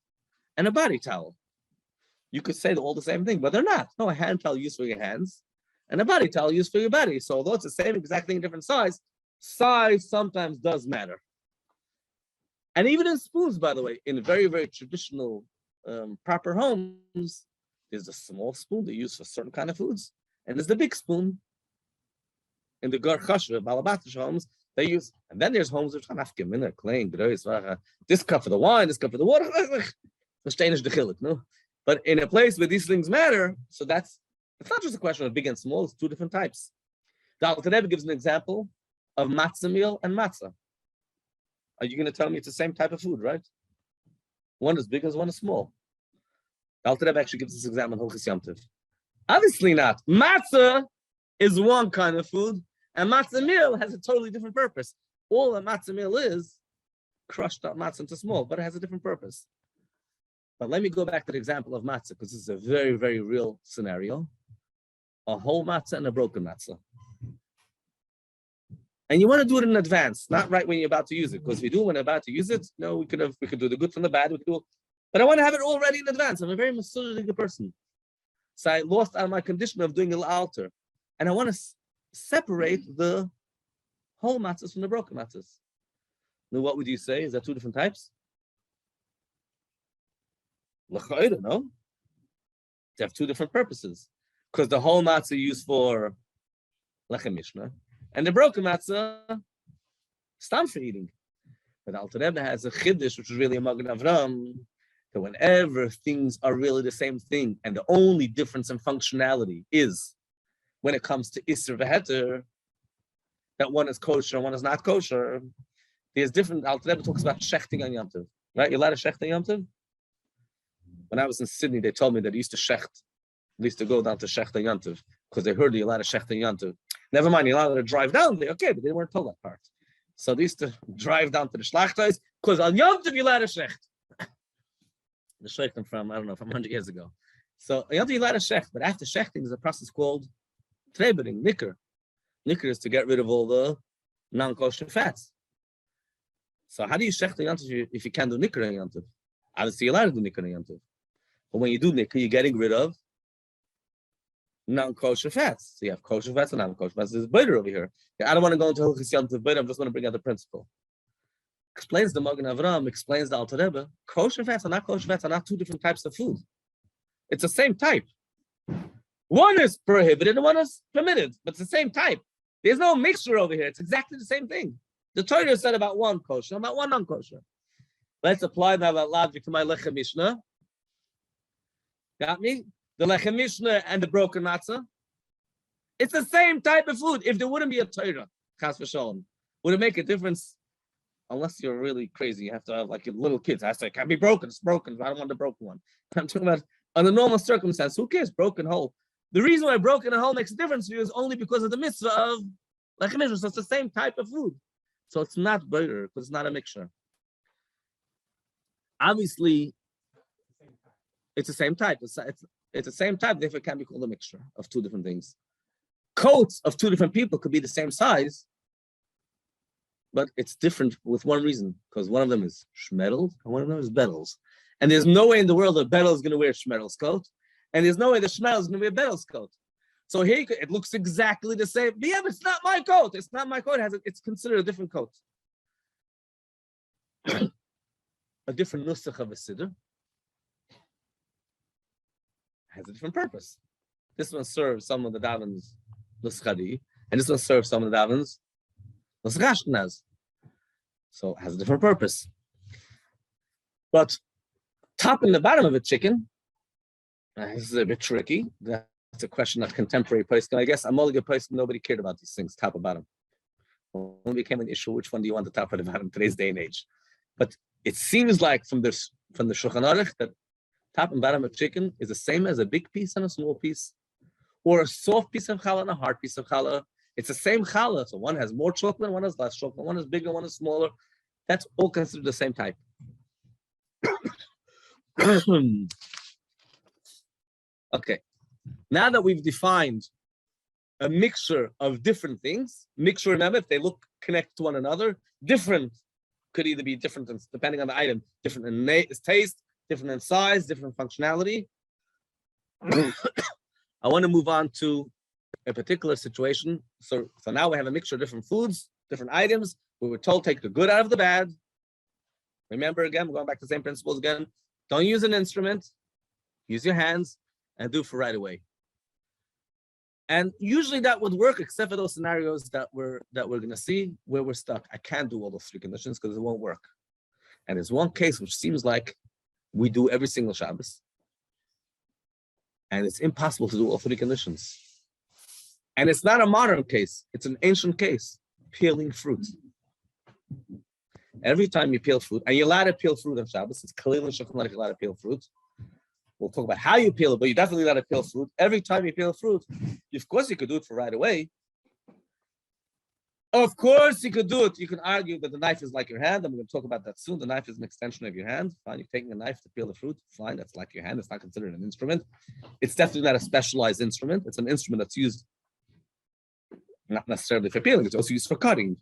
and a body towel. You could say they're all the same thing, but they're not. No, a hand towel used for your hands, and a body towel used for your body. So although it's the same exact thing, different size sometimes does matter. And even in spoons, by the way, in very, very traditional, proper homes, there's a small spoon they use for certain kind of foods, and there's the big spoon. In the Gar Chashva, Balabatish homes, they use, and then there's homes which are clean, this cup for the wine, this cup for the water. No? But in a place where these things matter, so it's not just a question of big and small, it's two different types. The Alter Rebbe gives an example of matzah meal and matzah. Are you going to tell me it's the same type of food, right? One is big and one is small. The Alter Rebbe actually gives this example in Hilchos Yom Tov. Obviously not. Matzah is one kind of food, and matzah meal has a totally different purpose. All a matzah meal is crushed up matzah into small, but it has a different purpose. But let me go back to the example of matzah, because this is a very, very real scenario. A whole matzah and a broken matzah. And you want to do it in advance, not right when you're about to use it. Because if you do when you're about to use it, no, we could do the good from the bad. But I want to have it all ready in advance. I'm a very masculine person. So I lost on my condition of doing a little altar. And I want to separate the whole matzahs from the broken matzahs. Now, what would you say? Is that two different types? I don't know. They have two different purposes. Because the whole matzah used for lechem mishnah, and the broken matzah, stam for eating. But Alter Rebbe has a chiddush, which is really a Magen Avram, that whenever things are really the same thing, and the only difference in functionality is when it comes to Isser v'Heter, that one is kosher and one is not kosher, there's different. Alter Rebbe talks about shechting on Yom Tov, right? You're allowed to shecht on Yom Tov? When I was in Sydney, they told me that they used to shecht. They used to go down to shecht on Yom Tov because they heard you're allowed to shecht on Yom Tov. Never mind, you're allowed to drive down there. Okay, but they weren't told that part. So they used to drive down to the Schlachtais because on Yom Tov you're allowed to shecht. The shechting from 100 years ago. So on Yom Tov you're allowed to shecht, but after shechting there's a process called trebering, nicker. Nicker is to get rid of all the non-kosher fats. So how do you shecht on Yom Tov if you can't do nicker on Yom Tov? Obviously you're allowed to do nicker on Yom Tov. But when you do nicker, you're getting rid of non-kosher fats. So you have kosher fats and non-kosher fats. There's better over here. I don't want to go into Hilchos Yom Tov, but I'm just going to bring out the principle. Explains the Magen Avram, explains the Alter Rebbe. Kosher fats and not kosher fats are not two different types of food. It's the same type. One is prohibited and one is permitted, but it's the same type. There's no mixture over here. It's exactly the same thing. The Torah said about one kosher, about one non-kosher. Let's apply that logic to my lechem mishnah. Got me? The lechem mishnah and the broken matzah. It's the same type of food. If there wouldn't be a Torah, chas v'shalom, would it make a difference? Unless you're really crazy, you have to have like little kids. I say, it can't be broken. It's broken. I don't want the broken one. I'm talking about under normal circumstance. Who cares? Broken whole. The reason why broken and whole makes a difference to you is only because of the mitzvah of like a mitzvah. So it's the same type of food. So it's not better because it's not a mixture. Obviously, it's the same type. It's the same type. Therefore, it can be called a mixture of two different things. Coats of two different people could be the same size, but it's different with one reason, because one of them is Schmedel and one of them is Bettles. And there's no way in the world that Bettel is going to wear Schmedel's coat, and there's no way that Schmedel is going to wear Bettel's coat. So here it looks exactly the same. But yeah, but it's not my coat. It's not my coat. It's considered a different coat. A different nusach of a siddur has a different purpose. This one serves some of the davens l'schadi, and this one serves some of the davens l'schashkenaz. So it has a different purpose. But top and the bottom of a chicken, this is a bit tricky. That's a question of contemporary poskim. I guess I'm only a poskim. Nobody cared about these things, top or bottom. When it became an issue, which one do you want, the top or the bottom, today's day and age? But it seems like from the Shulchan Aruch that top and bottom of chicken is the same as a big piece and a small piece, or a soft piece of challah and a hard piece of challah. It's the same challah. So one has more chocolate, one has less chocolate, one is bigger, one is smaller. That's all considered the same type. Okay. Now that we've defined a mixture of different things, mixture, remember, if they look connect to one another, different could either be different depending on the item, different in taste, different in size, different functionality. I want to move on to a particular situation. So now we have a mixture of different foods, different items. We were told take the good out of the bad. Remember again, we're going back to the same principles again. Don't use an instrument, use your hands, and do it for right away. And usually that would work, except for those scenarios that we're going to see where we're stuck. I can't do all those three conditions because it won't work. And there's one case which seems like we do every single Shabbos, and it's impossible to do all three conditions. And it's not a modern case; it's an ancient case: peeling fruit. Every time you peel fruit, and you're allowed to peel fruit on Shabbos, it's clearly Shulchan Aruch, you're allowed to peel fruit. We'll talk about how you peel it, but you definitely allowed to peel fruit. Every time you peel fruit, of course you could do it for right away. Of course you could do it. You can argue that the knife is like your hand. I'm going to talk about that soon. The knife is an extension of your hand. Fine, you're taking a knife to peel the fruit. Fine, that's like your hand. It's not considered an instrument. It's definitely not a specialized instrument. It's an instrument that's used not necessarily for peeling. It's also used for cutting.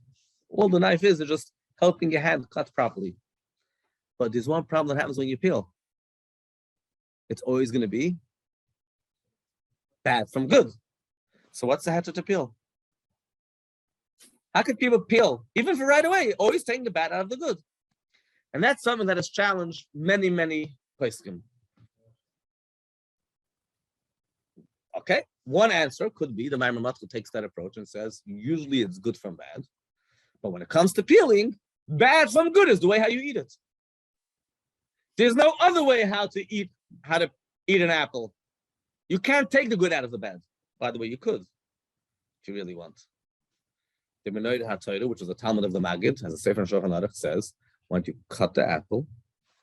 All the knife is just helping your hand cut properly. But there's one problem that happens when you peel. It's always going to be bad from good. So what's the heter to peel? How could people peel, even for right away, always taking the bad out of the good? And that's something that has challenged many, many poskim. Okay, one answer could be the Maimon Matchel takes that approach and says, usually it's good from bad. But when it comes to peeling, bad from good is the way how you eat it. There's no other way how to eat an apple. You can't take the good out of the bad. By the way, you could, if you really want. The Menoid HaTorah, which is a Talmud of the Maggid, as a Sefer Shulchan Aruch says, why don't you cut the apple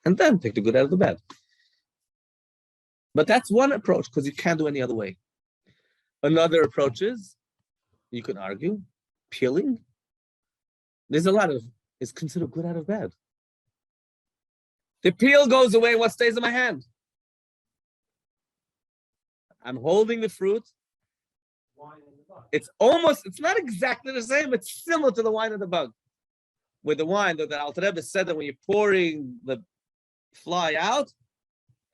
and then take the good out of the bad? But that's one approach, because you can't do any other way. Another approach is, you could argue, peeling. There's a lot of, is considered good out of bad. The peel goes away, what stays in my hand? I'm holding the fruit. It's not exactly the same, it's similar to the wine of the bug. With the wine, the Alter Rebbe said that when you're pouring the fly out,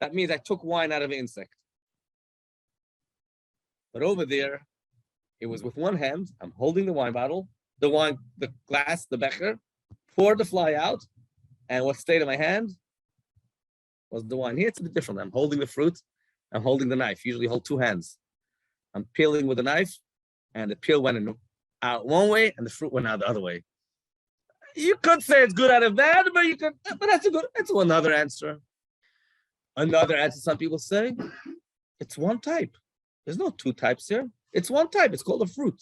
that means I took wine out of an insect. But over there, it was with one hand, I'm holding the wine bottle, the glass, the becher, poured the fly out, and what stayed in my hand was the wine. Here it's a bit different. I'm holding the fruit, I'm holding the knife. Usually hold two hands. I'm peeling with a knife, and the peel went out one way, and the fruit went out the other way. You could say it's good out of bad, but that's another answer. Another answer, some people say, it's one type. There's no two types here. It's one type. It's called a fruit.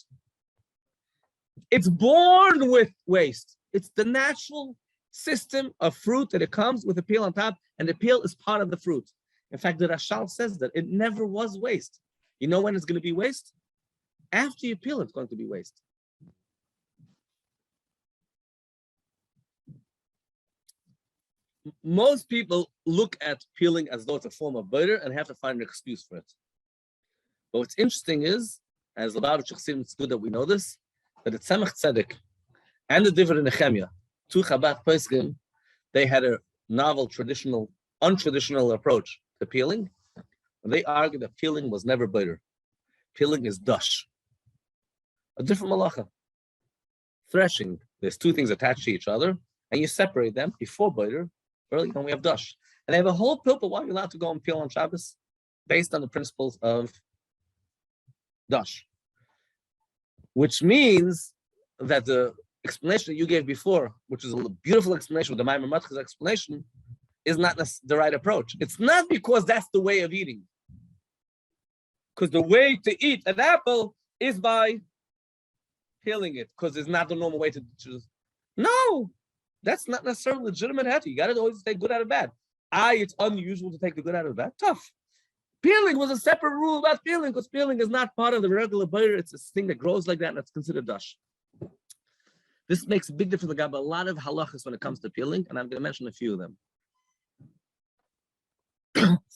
It's born with waste. It's the natural system of fruit that it comes with a peel on top, and the peel is part of the fruit. In fact, the Rashal says that it never was waste. You know when it's going to be waste? After you peel, it's going to be waste. Most people look at peeling as though it's a form of butter and have to find an excuse for it. But what's interesting is, as Lubavitch Chassidim, it's good that we know this, that the Tzemach Tzedek and the Divrei Nehemiah, two Chabad Poskim, they had a novel, traditional, untraditional approach to peeling. And they argue that peeling was never butter. Peeling is dash. A different malacha. Threshing, there's two things attached to each other, and you separate them before butter. Early on, we have dash. And they have a whole pilpul why you're allowed to go and peel on Shabbos based on the principles of dash. Which means that the explanation that you gave before, which is a beautiful explanation with the Maimon Matcha's explanation, is not the right approach. It's not because that's the way of eating. Because the way to eat an apple is by peeling it, because it's not the normal way to choose. No, that's not necessarily legitimate heter. You got to always take good out of bad. It's unusual to take the good out of the bad. Tough. Peeling was a separate rule about peeling, because peeling is not part of the regular butter. It's a thing that grows like that, and it's considered dash. This makes a big difference. About a lot of halachas when it comes to peeling, and I'm going to mention a few of them.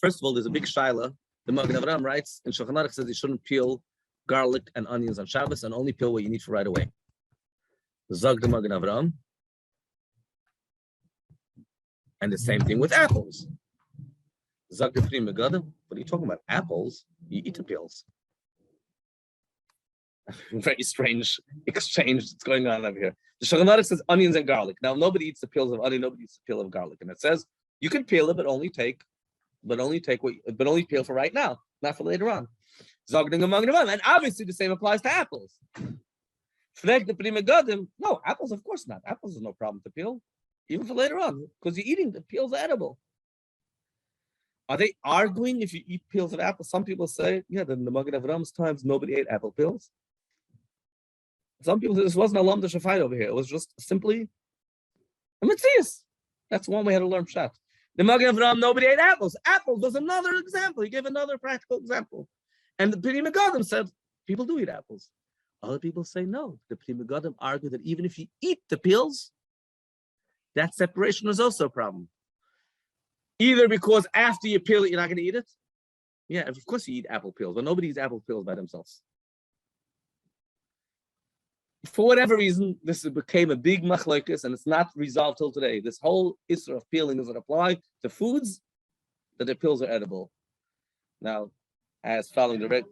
First of all, there's a big shaila. The Magen Avraham writes, and Shulchan Aruch says you shouldn't peel garlic and onions on Shabbos, and only peel what you need for right away. Zog the Magen Avraham. And the same thing with apples. Zog the Pri Megadim. What are you talking about? Apples? You eat the peels. Very strange exchange that's going on over here. The Shulchan Aruch says onions and garlic. Now, nobody eats the peels of onion, nobody eats the peel of garlic. And it says you can peel it, but only peel for right now, not for later on. And obviously the same applies to apples. No, apples, of course not. Apples is no problem to peel, even for later on, because you're eating the peels are edible. Are they arguing if you eat peels of apples? Some people say, yeah, then the Magen Avraham's times nobody ate apple peels. Some people say this wasn't a lamda shafait over here. It was just simply a mitzias. That's one way how to learn pshat. The Magen Avraham, nobody ate apples. Apples was another example. He gave another practical example. And the Pri Megadim said, people do eat apples. Other people say no. The Pri Megadim argue that even if you eat the peels, that separation is also a problem. Either because after you peel it, you're not going to eat it. Yeah, of course you eat apple peels, but nobody eats apple peels by themselves. For whatever reason, this became a big machlokes, and it's not resolved till today. This whole issue of peeling doesn't apply to foods that the peels are edible. Now, as following the reg,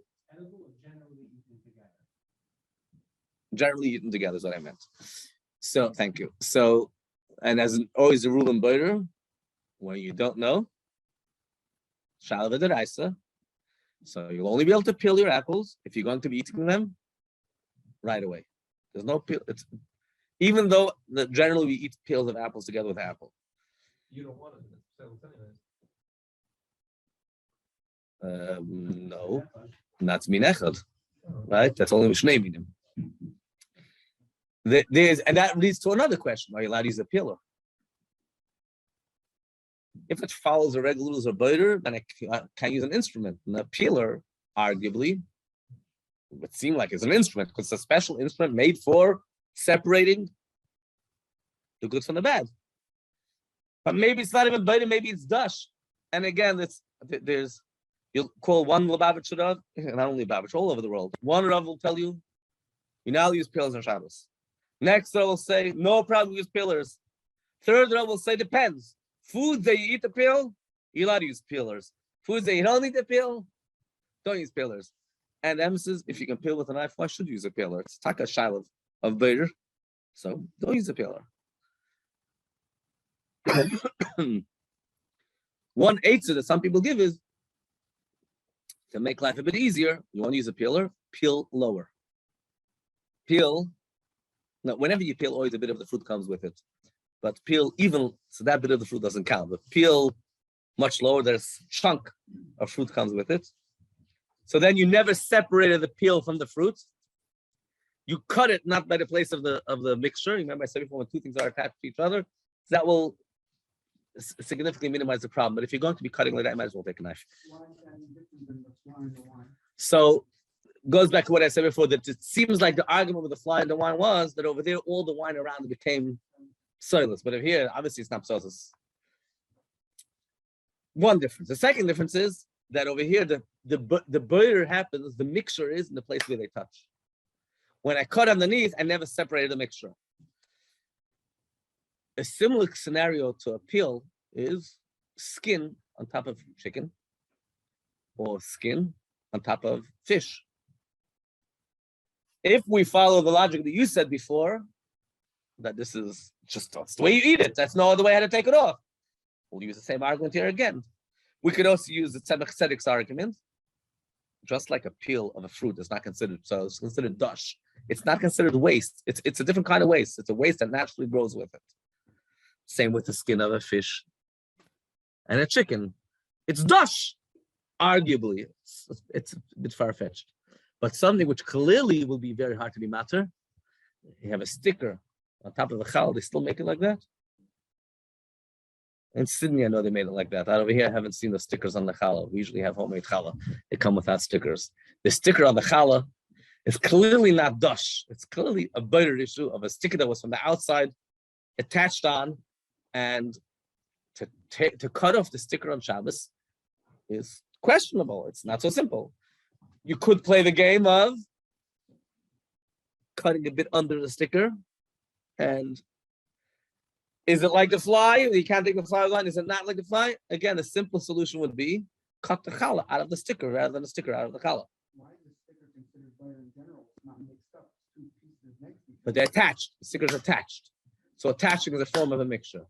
generally eaten together is what I meant. So, thank you. So, and as always, the rule in butter, when you don't know, shalva deraisa. So you'll only be able to peel your apples if you're going to be eating them right away. There's no peel. It's even though generally we eat peels of apples together with apple. You don't want it. No, that's minechad, right? That's only mishnei minim. And that leads to another question: are you allowed to use a peeler? If it follows the regular rules of butter, then I can't use an instrument. And a peeler, arguably, would seem like it's an instrument because it's a special instrument made for separating the good from the bad. But maybe it's not even butter, maybe it's dash. And again, you'll call one Lubavitch Rav, and not only Lubavitch, all over the world. One Rav will tell you now use peelers on Shabbos. Next Rav will say, no problem, use peelers. Third Rav will say, depends. Foods that you eat the peel, you're allowed to use peelers. Foods that you don't eat the peel, don't use peelers. And the emphasis, if you can peel with a knife, why should you use a peeler? It's taka shayla of butter, so don't use a peeler. One answer that some people give is to make life a bit easier. You want to use a peeler, peel lower. Peel. Now, whenever you peel, always a bit of the fruit comes with it. But peel even, so that bit of the fruit doesn't count. But peel much lower, there's a chunk of fruit comes with it. So then you never separated the peel from the fruit. You cut it not by the place of the mixture. Remember I said before, when two things are attached to each other, that will significantly minimize the problem. But if you're going to be cutting like that, you might as well take a knife. So goes back to what I said before, that it seems like the argument with the fly and the wine was that over there all the wine around it became soilless. But over here, obviously it's not soilless. One difference. The second difference is that over here the boiler happens, the mixture is in the place where they touch. When I cut underneath, I never separated the mixture. A similar scenario to a peel is skin on top of chicken or skin on top of fish. If we follow the logic that you said before, that this is just that's the way you eat it, that's no other way how to take it off, we'll use the same argument here again. We could also use the tzemach tzedek's argument. Just like a peel of a fruit is not considered, so it's considered dush. It's not considered waste. It's a different kind of waste. It's a waste that naturally grows with it. Same with the skin of a fish and a chicken. It's dush, arguably. It's a bit far-fetched. But something which clearly will be very hard to be matter, you have a sticker on top of the challah, they still make it like that? In Sydney, I know they made it like that. Out over here, I haven't seen the stickers on the challah. We usually have homemade challah. They come without stickers. The sticker on the challah is clearly not dush. It's clearly a better issue of a sticker that was from the outside, attached on, and to cut off the sticker on Shabbos is questionable. It's not so simple. You could play the game of cutting a bit under the sticker, and is it like the fly? You can't take the fly line. Is it not like the fly? Again, the simple solution would be cut the challah out of the sticker rather than the sticker out of the challah. Why is the sticker considered butter in general? It's not mixed up. Two pieces next to each But they're attached. The sticker's attached. So attaching is a form of a mixture.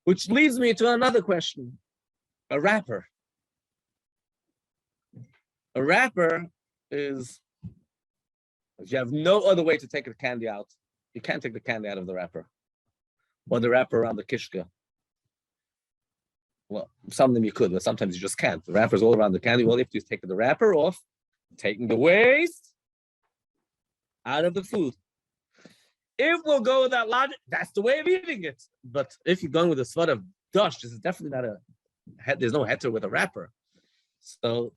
Which leads me to another question. A wrapper. A wrapper is, if you have no other way to take the candy out, you can't take the candy out of the wrapper. Or the wrapper around the kishka. Well, some of them you could, but sometimes you just can't. The wrapper's all around the candy. Well, if you take the wrapper off, taking the waste out of the food. If we'll go with that logic, that's the way of eating it. But if you're going with a sort of dush, this is definitely not there's no heter with a wrapper. So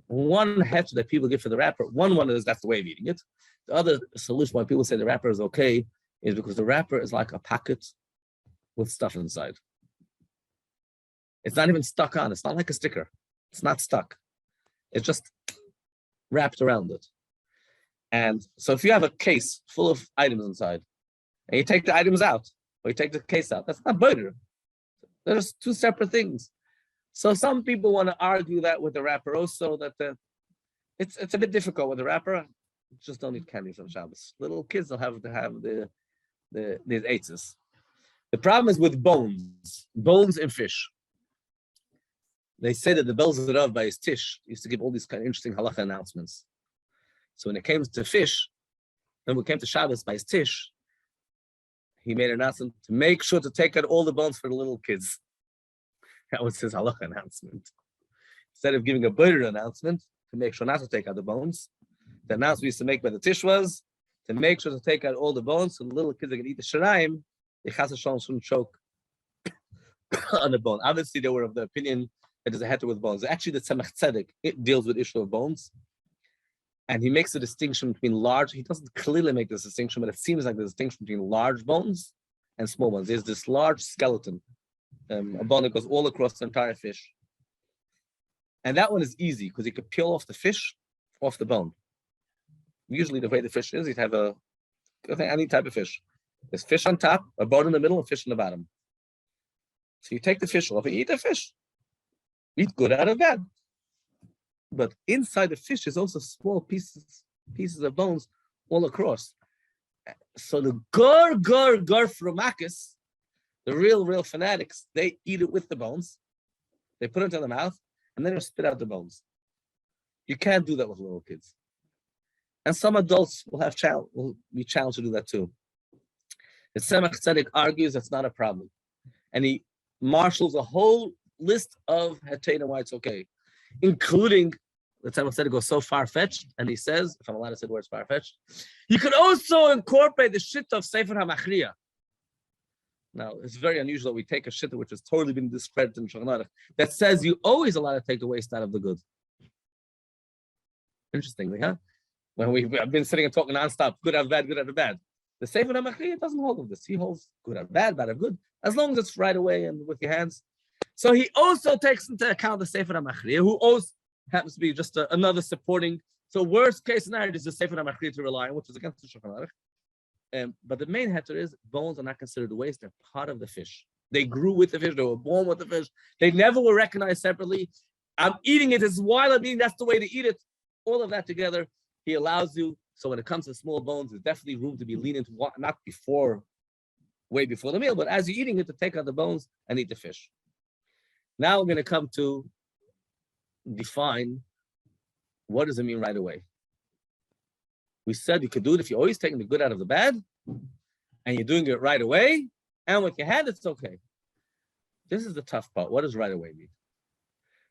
one heter that people give for the wrapper, one is that's the way of eating it. The other solution why people say the wrapper is okay is because the wrapper is like a packet with stuff inside. It's not even stuck on. It's not like a sticker. It's not stuck. It's just wrapped around it. And so if you have a case full of items inside, and you take the items out, or you take the case out, that's not butter. There's two separate things. So some people want to argue that with the wrapper also, that it's a bit difficult with the wrapper. Just don't eat candy from Shabbos. Little kids will have to have these eitzes. The problem is with bones in fish. They say that the Belzer Rav by his tish used to give all these kind of interesting halacha announcements. So when it came to fish, and when it came to Shabbos by his tish, he made an announcement to make sure to take out all the bones for the little kids. That was his halacha announcement. Instead of giving a better announcement to make sure not to take out the bones, the announcement we used to make by the tish was to make sure to take out all the bones so the little kids are going to eat the shiraim, the chas v'shalom shouldn't choke on the bone. Obviously, they were of the opinion that there's a heter with bones. Actually, the tzemach tzedek, it deals with issue of bones. And he makes a distinction between large, he doesn't clearly make this distinction, but it seems like the distinction between large bones and small bones. There's this large skeleton, a bone that goes all across the entire fish. And that one is easy because you could peel off the fish off the bone. Usually the way the fish is, you'd have any type of fish. There's fish on top, a bone in the middle, and fish in the bottom. So you take the fish off and eat the fish. Eat good out of bad. But inside the fish is also small pieces of bones all across. So the gar frumakis, the real fanatics, they eat it with the bones. They put it in the mouth, and then they spit out the bones. You can't do that with little kids. And some adults will be challenged to do that too. The tzemach tzedek argues that's not a problem. And he marshals a whole list of hetein why it's okay. including, the Tzemach said it goes so far-fetched, and he says, if I'm allowed to say the word far-fetched, you could also incorporate the shitta of Sefer HaMachriya. Now, it's very unusual that we take a shitta which has totally been discredited in Shulchan Aruch that says you always allowed to take the waste out of the good. Interestingly, huh? When I've been sitting and talking nonstop, good out of bad, good out of bad. The Sefer HaMachriya doesn't hold of this. He holds good out of bad, bad out of good, as long as it's right away and with your hands. So he also takes into account the Sefer HaMachriya, who also happens to be just another supporting. So worst case scenario is the Sefer HaMachriya to rely on, which is against the Shulchan Aruch. But the main heter is bones are not considered waste; they're part of the fish. They grew with the fish. They were born with the fish. They never were recognized separately. I'm eating it. It's while I'm eating. That's the way to eat it. All of that together, he allows you. So when it comes to small bones, there's definitely room to be lean into what, not before, way before the meal, but as you're eating it, to take out the bones and eat the fish. Now we're going to come to define what does it mean right away. We said you could do it if you're always taking the good out of the bad, and you're doing it right away, and with your hand, it's okay. This is the tough part. What does right away mean?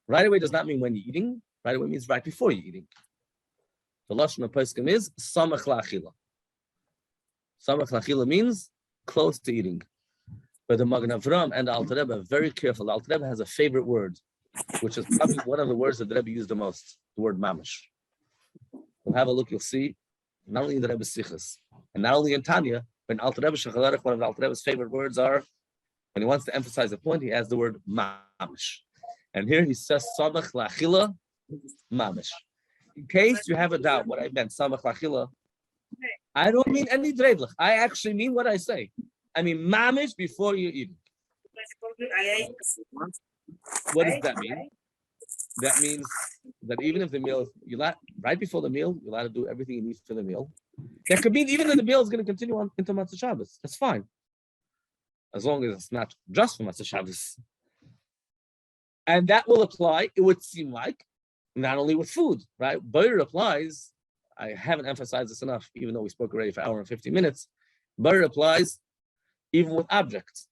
Right away does not mean when you're eating. Right away means right before you're eating. The lashon of poskim is samach la'achila. Samach la'achila means close to eating. But the Magen Avraham and the Alter Rebbe are very careful. The Alter Rebbe has a favorite word, which is probably one of the words that the Rebbe used the most, the word mamash. We'll have a look, you'll see, not only in the Rebbe's Sichos, and not only in Tanya, but in Alter Rebbe Shulchan Aruch, one of the Alter Rebbe's favorite words are, when he wants to emphasize a point, he adds the word mamash. And here he says, samach la'achila, mamash. In case you have a doubt what I meant, samach la'achila, I don't mean any dreidlich. I actually mean what I say. I mean mamish before you eat. What does that mean? That means that even if the meal, right before the meal, you're allowed to do everything you need for the meal. That could mean even that the meal is going to continue on into Matzah Shabbos. That's fine. As long as it's not just for Matzah Shabbos. And that will apply, it would seem like, not only with food, right? Butter applies, I haven't emphasized this enough, even though we spoke already for an hour and 50 minutes. Butter applies even with objects.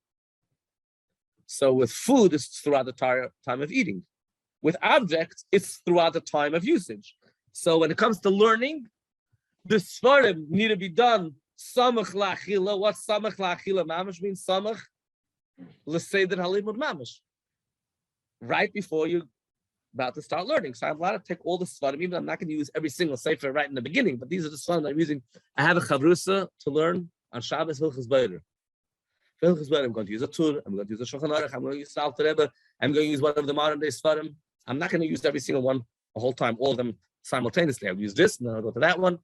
So with food, it's throughout the entire time of eating. With objects, it's throughout the time of usage. So when it comes to learning, the svarim need to be done samach la'achila. What samach la'achila mamash means? Samach l'seder halimud mamash. Right before you're about to start learning. So I'm allowed to take all the svarim, even I'm not going to use every single sefer right in the beginning, but these are the svarim I'm using. I have a chavrusa to learn on Shabbos Hilchos Beider. For Hilchos Beider, I'm going to use a Tur, I'm going to use a Shulchan Aruch, I'm going to use the Alter Rebbe, I'm going to use one of the modern day svarim. I'm not going to use every single one the whole time, all of them simultaneously. I'll use this, and then I'll go to that one.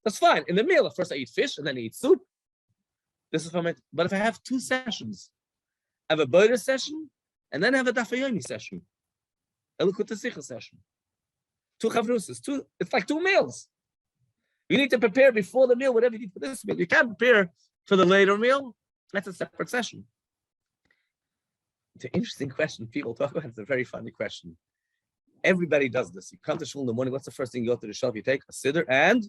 That's fine. In the meal, at first I eat fish, and then I eat soup. This is for me. But if I have two sessions, I have a Beider session, and then I have a Daf Yomi session. A Likutei Sichos session. Two chavrusas, it's like two meals. You need to prepare before the meal, whatever you need for this meal. You can't prepare for the later meal. That's a separate session. It's an interesting question people talk about. It's a very funny question. Everybody does this. You come to shul in the morning. What's the first thing you go to the shelf? You take a siddur and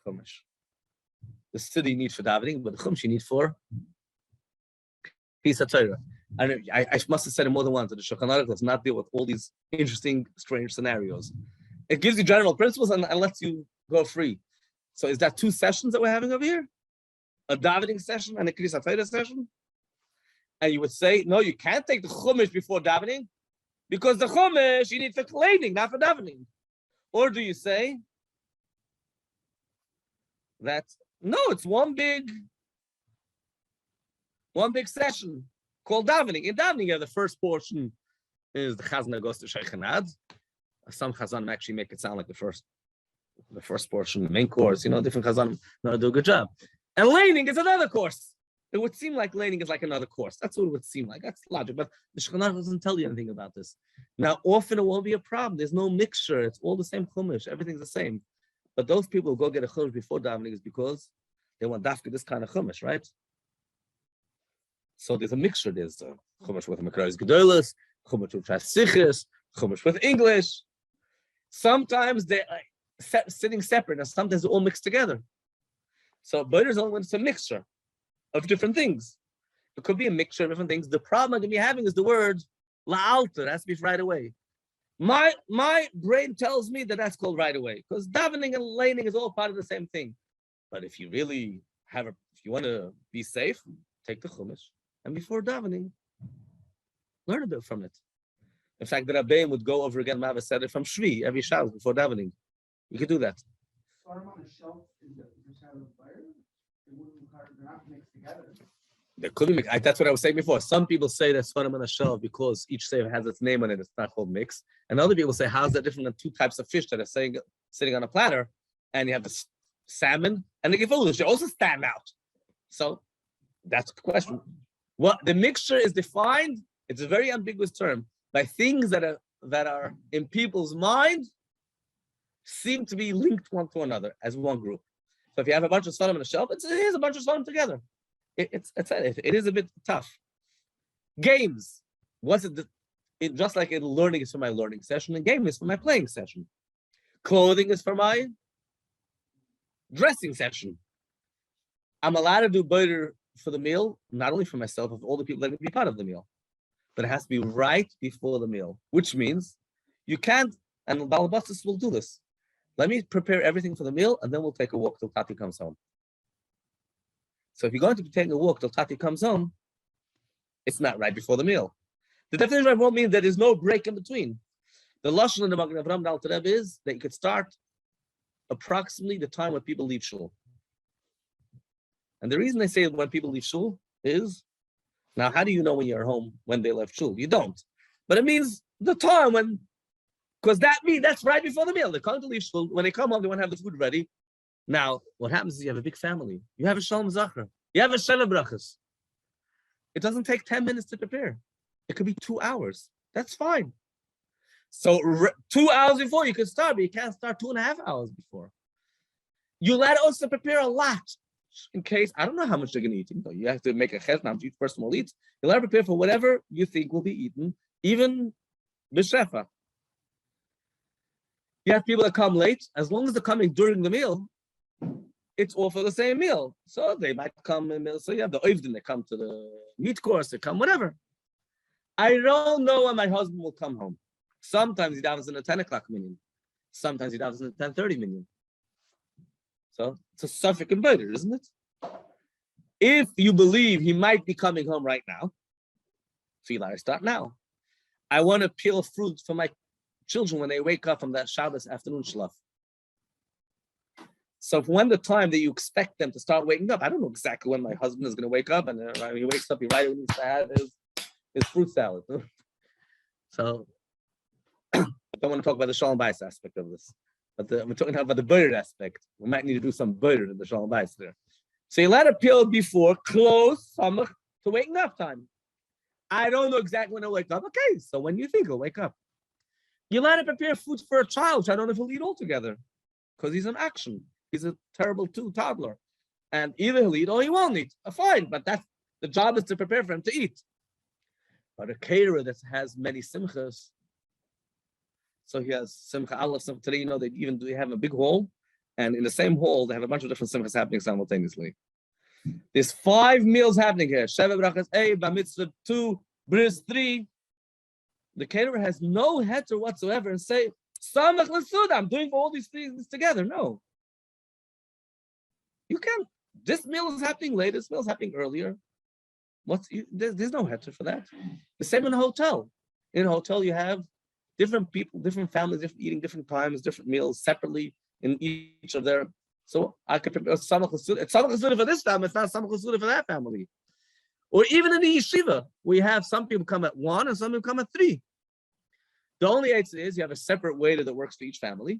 chumash. The siddur you need for davening, but the chumash you need for piece of Torah. I must have said it more than once. The Shulchan Aruch does not deal with all these interesting, strange scenarios. It gives you general principles and lets you go free. So is that two sessions that we're having over here? A davening session and a Kriyas Torah session? And you would say, no, you can't take the chumash before davening because the chumash you need for cleaning, not for davening. Or do you say that, no, it's one big session called davening. In davening, the first portion is the chazan that goes to Sheikhanad. Some chazanim actually make it sound like the first portion, the main course. Different chazanim do a good job. And laning is another course. It would seem like laning is like another course. That's what it would seem like. That's logic. But the Shulchan Aruch doesn't tell you anything about this. Now, often it won't be a problem. There's no mixture. It's all the same chumash. Everything's the same. But those people who go get a chumash before davening is because they want dafka this kind of chumash, right? So there's a mixture. There's chumash with Mekras Gedolos, chumash with Sichos, chumash with English. Sometimes they're sitting separate, and sometimes they're all mixed together. So Beider is only when it's a mixture of different things. It could be a mixture of different things. The problem I'm going to be having is the word la'alter. It has to be right away. My brain tells me that that's called right away, because davening and laning is all part of the same thing. But if you really if you want to be safe, take the chumash, and before davening, learn a bit from it. In fact, the Rabbi would go over again Mava said it from Shvi every Shabbos before davening. You could do that. Farm on a shelf is a shadow of fire. It wouldn't they're not mixed together. There could be that's what I was saying before. Some people say that's Svarim on a shelf because each sefer has its name on it. It's not called mix. And other people say, how's that different than two types of fish that are sitting on a platter? And you have the salmon and the gefilte. They also stand out. So that's the question. What the mixture is defined, it's a very ambiguous term, by things that are in people's mind seem to be linked one to another as one group. So if you have a bunch of Svarim on a shelf, here's a bunch of Svarim together. It is a bit tough. Games. What's it? Just like learning is for my learning session, and game is for my playing session. Clothing is for my dressing session. I'm allowed to do better for the meal, not only for myself, but for all the people that are going to be part of the meal. But it has to be right before the meal, which means you can't, and the Balabastis will do this. Let me prepare everything for the meal, and then we'll take a walk till Tati comes home. So if you're going to be taking a walk till Tati comes home, it's not right before the meal. The definition of won't mean that there's no break in between. The lashon in the Magen Avraham Dal Tereb is that you could start approximately the time when people leave shul. And the reason they say when people leave shul is, now how do you know when you're home when they left shul? You don't. But it means the time when, because that's right before the meal. They're coming to leave shul. When they come home, they want to have the food ready. Now, what happens is you have a big family. You have a shalom zachar. You have a sheva brachas. It doesn't take 10 minutes to prepare. It could be 2 hours. That's fine. So 2 hours before you can start, but you can't start 2.5 hours before. You let us prepare a lot in case, I don't know how much they're going to eat. You have to make a chesnam to each person will eat. You let her prepare for whatever you think will be eaten, even b'shefa. You have people that come late. As long as they're coming during the meal, it's all for the same meal. So they might come in meal. So you have the oivdin that come to the meat course, they come whatever. I don't know when my husband will come home. Sometimes he davens in the 10 o'clock minyan. Sometimes he davens in the 10:30 minyan. So it's a suffix and better, isn't it? If you believe he might be coming home right now, so you let it start now. I want to peel fruit for my children when they wake up from that Shabbos afternoon shlaf. So when the time that you expect them to start waking up, I don't know exactly when my husband is going to wake up, and when he wakes up, he right away needs to have his fruit salad. So I don't want to talk about the Shalom Bais aspect of this, but we're talking about the bird aspect. We might need to do some bird in the Shalom Bais there. So you let it peel before close summer to waking up time. I don't know exactly when he'll wake up. Okay, so when you think he'll wake up, you let it prepare food for a child, which I don't know if he'll eat altogether, because he's in action. He's a terrible toddler, and either he'll eat or he won't eat. Fine, but that's the job is to prepare for him to eat. But a caterer that has many simchas, so he has simcha aleph. Today, they have a big hall, and in the same hall they have a bunch of different simchas happening simultaneously. There's 5 meals happening here. Sheva brachas, bar mitzvah 2, bris 3. The caterer has no heter whatsoever and say, samach l'suda, I'm doing all these things together. No. You can't. This meal is happening later. This meal is happening earlier. There's no heter for that. The same in a hotel. In a hotel, you have different people, different families, eating different times, different meals separately in each of their. So I could prepare samach l'suda. It's samach l'suda for this family. It's not samach l'suda for that family. Or even in the yeshiva, we have some people come at 1 and some people come at 3. The only answer is you have a separate waiter that works for each family.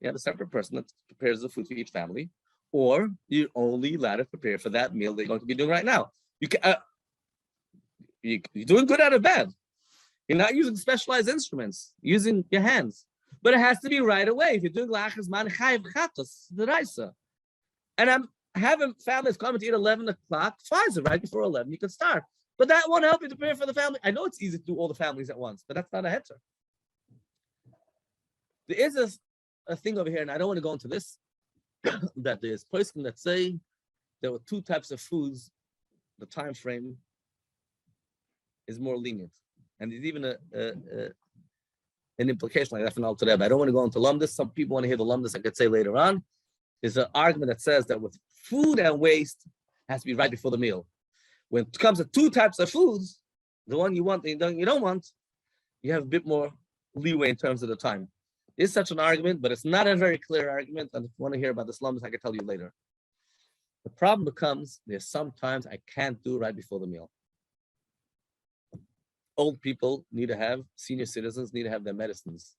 You have a separate person that prepares the food for each family, or you're only allowed to prepare for that meal that you're going to be doing right now. You're doing good out of bed. You're not using specialized instruments, using your hands. But it has to be right away. If you're doing lachas man chayiv chatos, the raisa. And I'm having families come to eat 11 o'clock. Fine, so right before 11, you can start. But that won't help you to prepare for the family. I know it's easy to do all the families at once, but that's not a heter. There is a thing over here, and I don't want to go into this, that there's person that say there were 2 types of foods, the time frame is more lenient. And there's even an implication like that from Al Tareb. I don't want to go into lumdus. Some people want to hear the lumdus. I could say later on. There's an argument that says that with food and waste has to be right before the meal. When it comes to two types of foods, the one you want and the one you don't want, you have a bit more leeway in terms of the time. It's such an argument, but it's not a very clear argument. And if you want to hear about the lumdus, I can tell you later. The problem becomes there's sometimes I can't do right before the meal. Old people need to have, senior citizens need to have their medicines.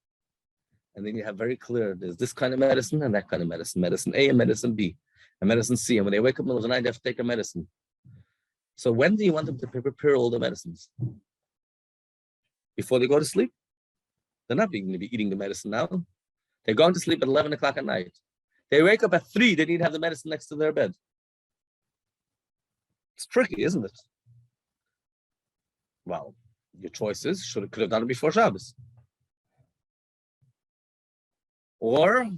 And then you have very clear, there's this kind of medicine and that kind of medicine. Medicine A and medicine B and medicine C. And when they wake up in the middle of the night, they have to take their medicine. So when do you want them to prepare all the medicines? Before they go to sleep? They're not going to be eating the medicine now. They're going to sleep at 11 o'clock at night. They wake up at 3, they need to have the medicine next to their bed. It's tricky, isn't it? Well, your choice is, could have done it before Shabbos. Or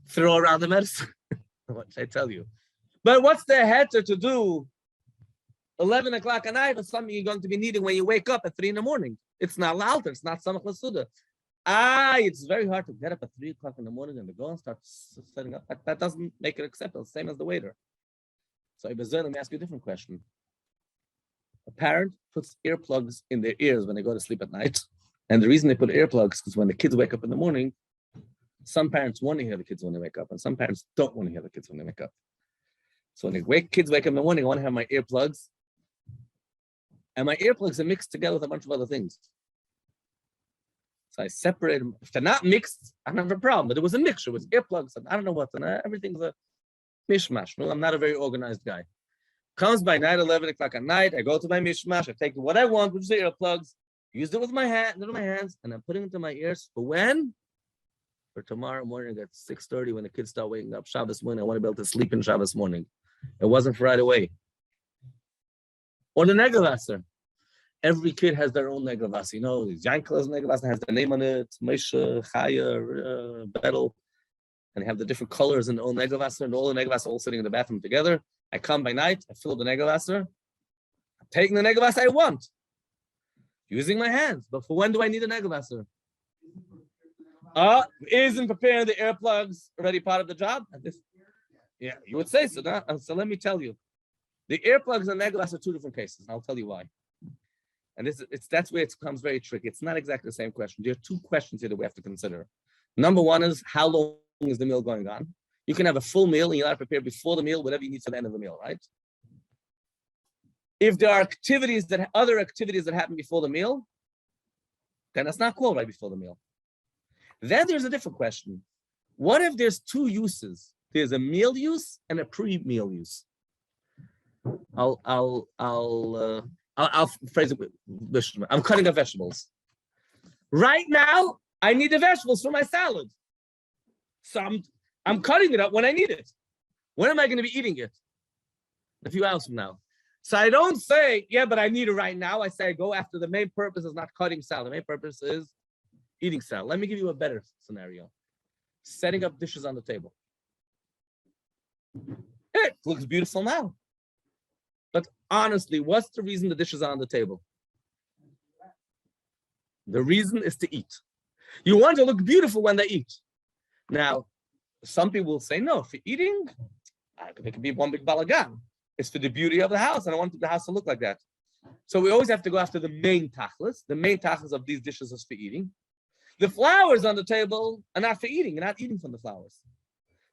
throw around the medicine. What should I tell you? But what's the heter to do 11 o'clock at night? It's something you're going to be needing when you wake up at 3 in the morning. It's not l'alter, it's not samach l'suda. It's very hard to get up at 3 o'clock in the morning and to go and start setting up. That doesn't make it acceptable, same as the waiter. So let me ask you a different question. A parent puts earplugs in their ears when they go to sleep at night. And the reason they put earplugs is because when the kids wake up in the morning, some parents want to hear the kids when they wake up, and some parents don't want to hear the kids when they wake up. So when kids wake up in the morning, I want to have my earplugs. And my earplugs are mixed together with a bunch of other things. So I separate them. If they're not mixed, I don't have a problem. But it was a mixture with earplugs. And I don't know what. And everything's a mishmash. No, I'm not a very organized guy. Comes by night, 11 o'clock at night. I go to my mishmash. I take what I want, which is the earplugs. Use it with my hands, and I'm putting it to my ears. For when? For tomorrow morning at 6:30 when the kids start waking up Shabbos morning. I want to be able to sleep in Shabbos morning. It wasn't for right away. Or the negavasser. Every kid has their own negavasser. You know, Yankel's negavasser has their name on it. Moshe, Chaya, Betel. And they have the different colors in the own negavasser. And all the negavasser all sitting in the bathroom together. I come by night. I fill up the negavasser. I'm taking the negavasser I want. Using my hands. But for when do I need a negavasser? Isn't preparing the earplugs already part of the job? Yeah, you would say so. So let me tell you. The earplugs and negavasser are two different cases. And I'll tell you why. And that's where it becomes very tricky. It's not exactly the same question. There are two questions here that we have to consider. Number one is, how long is the meal going on? You can have a full meal and you'll have to prepare before the meal, whatever you need for the end of the meal, right? If there are other activities that happen before the meal, then that's not called right before the meal. Then there's a different question. What if there's two uses? There's a meal use and a pre-meal use. I'll phrase it with vegetables. I'm cutting up vegetables. Right now, I need the vegetables for my salad. So I'm cutting it up when I need it. When am I going to be eating it? A few hours from now. So I don't say, yeah, but I need it right now. I say I go after the main purpose is not cutting salad. The main purpose is eating salad. Let me give you a better scenario. Setting up dishes on the table. It looks beautiful now. But honestly, what's the reason the dishes are on the table? The reason is to eat. You want to look beautiful when they eat. Now, some people will say, no, for eating, it could be one big balagan. It's for the beauty of the house, and I want the house to look like that. So we always have to go after the main tachlis. The main tachlis of these dishes is for eating. The flowers on the table are not for eating. You're not eating from the flowers.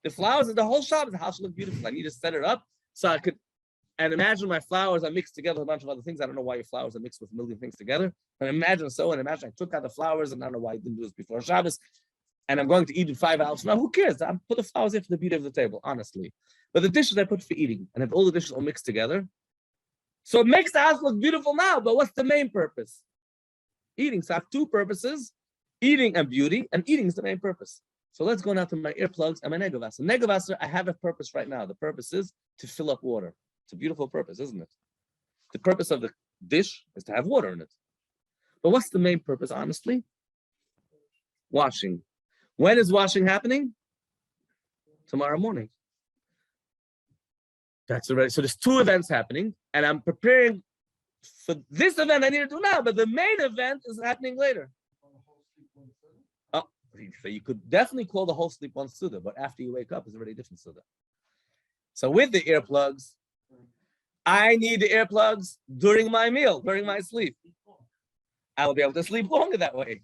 The flowers of the whole shop, the house should look beautiful. I need to set it up so I could, and imagine my flowers are mixed together with a bunch of other things. I don't know why your flowers are mixed with a million things together. And imagine I took out the flowers, and I don't know why I didn't do this before Shabbos. And I'm going to eat in 5 hours. Now, who cares? I put the flowers in for the beauty of the table, honestly. But the dishes I put for eating, and if all the dishes all mixed together, so it makes the house look beautiful now, but what's the main purpose? Eating. So I have two purposes, eating and beauty, and eating is the main purpose. So let's go now to my earplugs and my negavasser. Negavasser, I have a purpose right now. The purpose is to fill up water. It's a beautiful purpose, isn't it? The purpose of the dish is to have water in it. But what's the main purpose, honestly? Washing. When is washing happening? Tomorrow morning. That's already. So there's two events happening, and I'm preparing for this event I need to do now, but the main event is happening later. Oh, so you could definitely call the whole sleep one Suda, but after you wake up, it's already a different Suda. So with the earplugs, I need the earplugs during my meal, during my sleep. I will be able to sleep longer that way.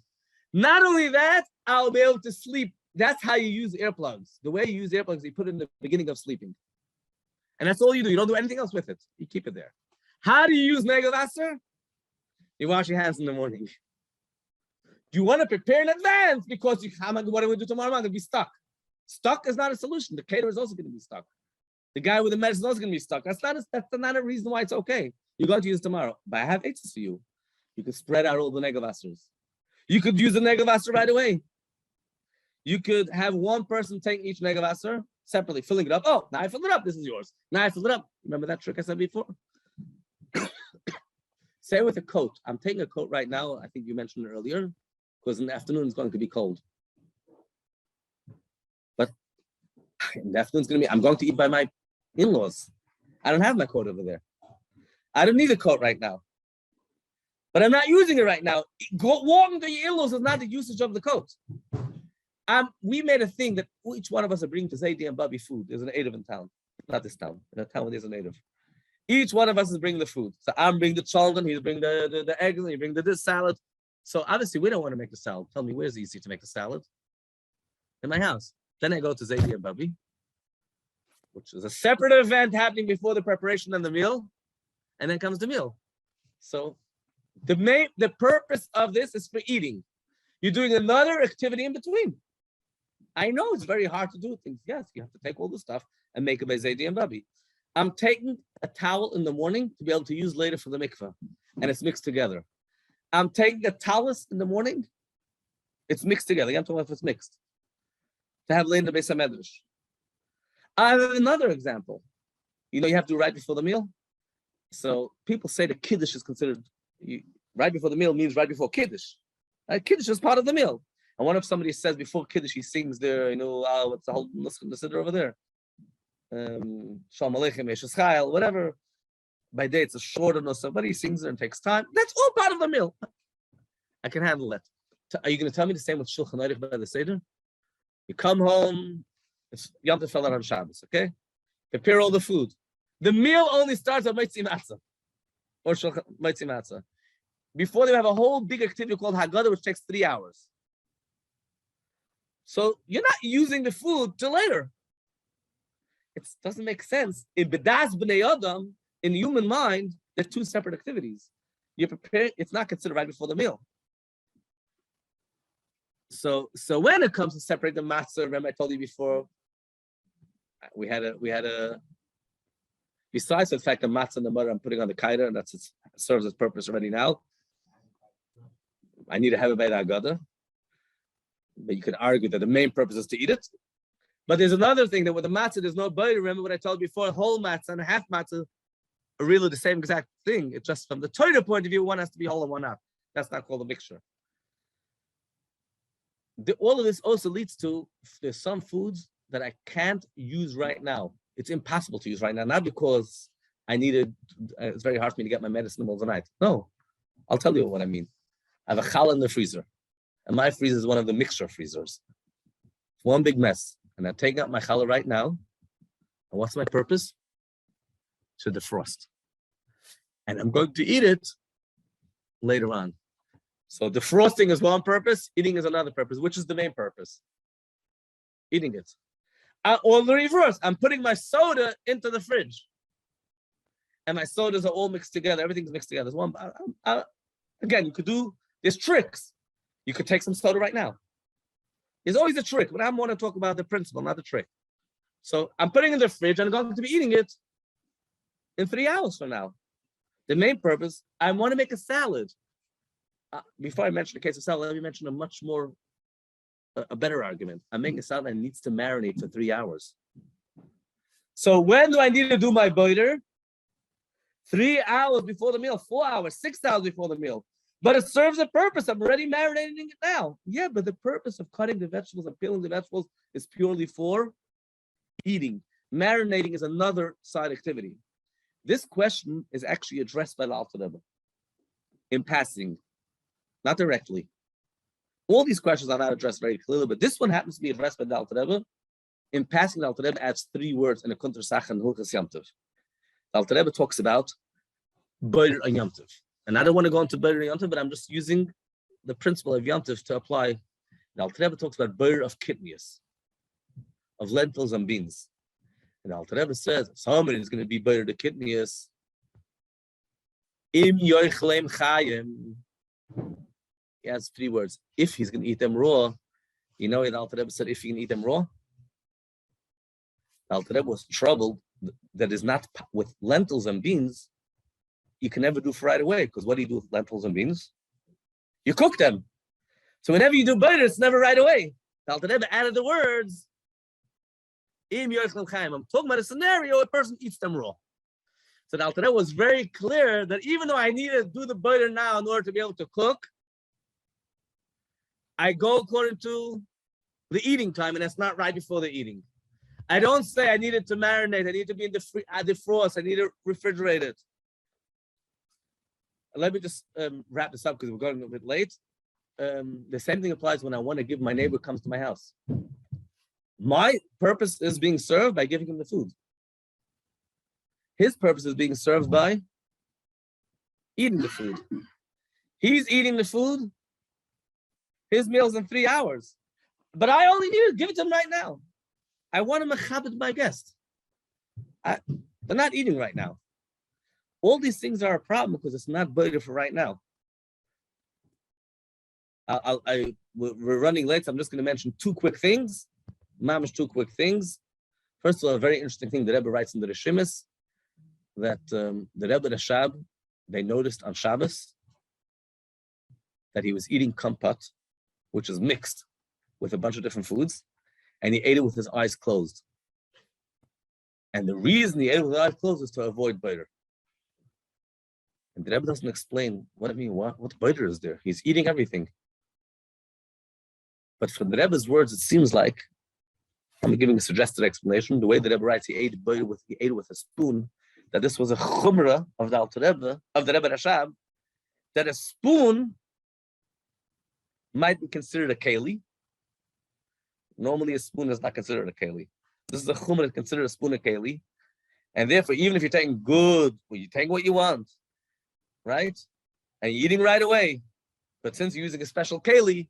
Not only that, I'll be able to sleep. That's how you use earplugs. The way you use earplugs, you put it in the beginning of sleeping. And that's all you do. You don't do anything else with it. You keep it there. How do you use Megavasser? You wash your hands in the morning. You want to prepare in advance because what am I going to do tomorrow? I'm going to be stuck. Stuck is not a solution. The caterer is also going to be stuck. The guy with the medicine is also going to be stuck. That's not a reason why it's okay. You're going to use it tomorrow. But I have answers for you. You could spread out all the Negavassers. You could use the Negavasser right away. You could have one person take each Negavasser separately, filling it up. Oh, now I filled it up. This is yours. Now I filled it up. Remember that trick I said before? Say with a coat. I'm taking a coat right now. I think you mentioned it earlier, because in the afternoon it's going to be cold. But in the afternoon it's going to be, I'm going to eat by my in-laws. I don't have my coat over there. I don't need a coat right now. But I'm not using it right now. Walking to your in-laws is not the usage of the coat. We made a thing that each one of us are bringing to Zaidi and Bobby food. There's a native in town. Not this town. In a town where there's a native. Each one of us is bringing the food. So I'm bringing the children, he's bringing the eggs, and you bring this salad. So obviously we don't want to make the salad. Tell me, where's easy to make the salad? In my house. Then I go to Zaidi and Bobby, which is a separate event happening before the preparation and the meal. And then comes the meal. So the purpose of this is for eating. You're doing another activity in between. I know it's very hard to do things. Yes, you have to take all the stuff and make it by Zaidi and Bobby. I'm taking a towel in the morning to be able to use later for the mikveh, and it's mixed together. I'm taking a talus in the morning. It's mixed together. I'm talking about if it's mixed. To have later in the Beis HaMedrash. I have another example. You know, you have to do right before the meal. So people say the Kiddush is considered, right before the meal means right before Kiddush. Kiddush is part of the meal. And what if somebody says before Kiddush, he sings there, what's the whole Nusach over there? Shalom Aleichem, Yeshus Chayil, whatever. By day, it's a shorter Nusach, but he sings there and takes time. That's all part of the meal. I can handle that. Are you going to tell me the same with Shulchan Aruch by the Seder? You come home, it's Yom Tov fell out on Shabbos, okay? Prepare all the food. The meal only starts at Motzei Matzah or Motzei Matzah. Before they have a whole big activity called Haggadah, which takes 3 hours. So you're not using the food till later. It doesn't make sense. In B'das B'nei Adam, in the human mind, they're two separate activities. You prepare, it's not considered right before the meal. So when it comes to separate the matzah, remember I told you before, we had a besides the fact that matzah and the butter I'm putting on the kaida, and it serves its purpose already now. I need to have it by the Haggadah. But you could argue that the main purpose is to eat it. But there's another thing that with the matzah, there's no butter. Remember what I told you before, whole matzah and half matzah are really the same exact thing. It's just from the Torah point of view, one has to be whole and one half. That's not called a mixture. All of this also leads to, there's some foods that I can't use right now. It's impossible to use right now, not because it's very hard for me to get my medicine in the middle of the night. No, I'll tell you what I mean. I have a challah in the freezer, and my freezer is one of the mixture freezers. One big mess. And I'm taking out my challah right now. And what's my purpose? To defrost. And I'm going to eat it later on. So defrosting is one purpose, eating is another purpose. Which is the main purpose? Eating it. Or the reverse, I'm putting my soda into the fridge. And my sodas are all mixed together. Everything's mixed together. Again, you could do, there's tricks. You could take some soda right now. There's always a trick, but I want to talk about the principle, not the trick. So I'm putting it in the fridge and I'm going to be eating it in 3 hours from now. The main purpose, I want to make a salad. Before I mention the case of salad, let me mention a much more, a better argument. I'm making a salad that needs to marinate for 3 hours. So when do I need to do my boiler? 3 hours before the meal, 4 hours, 6 hours before the meal. But it serves a purpose. I'm already marinating it now. Yeah, but the purpose of cutting the vegetables and peeling the vegetables is purely for eating. Marinating is another side activity. This question is actually addressed by the Alter Rebbe. in passing, not directly. All these questions are not addressed very clearly, but this one happens to be addressed by the Alter Rebbe. In passing, the Alter Rebbe adds 3 words in a Kunter Sach and Hilchas Yom Tov. The Alter Rebbe talks about Boyer and Yom Tov. And I don't want to go into Boyer and Yom Tov, but I'm just using the principle of Yom Tov to apply. The Alter Rebbe talks about Boyer of kidneys, of lentils and beans. And the Alter Rebbe says, somebody is going to be Boyer the kidneys. Im yoichlem chayim. He has 3 words. If he's going to eat them raw, you know what the Alter Rebbe said, if you can eat them raw? The Alter Rebbe was troubled that is not with lentils and beans, you can never do for right away, because what do you do with lentils and beans? You cook them. So whenever you do butter, it's never right away. The Alter Rebbe added the words, Im yoichlem chayim. I'm talking about a scenario, a person eats them raw. So the Alter Rebbe was very clear that even though I need to do the butter now in order to be able to cook, I go according to the eating time, and that's not right before the eating. I don't say I need it to marinate. I need to be in the defrost. I need to refrigerate it. Let me just wrap this up because we're going a bit late. The same thing applies when I want to give my neighbor comes to my house. My purpose is being served by giving him the food. His purpose is being served by eating the food. He's eating the food. His meal's in 3 hours. But I only need to give it to him right now. I want to mechabed my guest. They're not eating right now. All these things are a problem because it's not better for right now. We're running late, so I'm just going to mention 2 quick things. Mamish 2 quick things. First of all, a very interesting thing the Rebbe writes in the Rishimis, that the Rebbe Rashab, they noticed on Shabbos that he was eating kompot, which is mixed with a bunch of different foods, and he ate it with his eyes closed. And the reason he ate it with his eyes closed is to avoid biter. And the Rebbe doesn't explain what I mean. What biter is there? He's eating everything. But from the Rebbe's words, it seems like, I'm giving a suggested explanation. The way the Rebbe writes, he ate it with a spoon. That this was a chumrah of the Alter Rebbe, of the Rebbe Rashab, that a spoon might be considered a keli. Normally, a spoon is not considered a keli. This is a chumrah considered a spoon a keli, and therefore, even if you're taking good, well, you take what you want, right? And you're eating right away, but since you're using a special keli,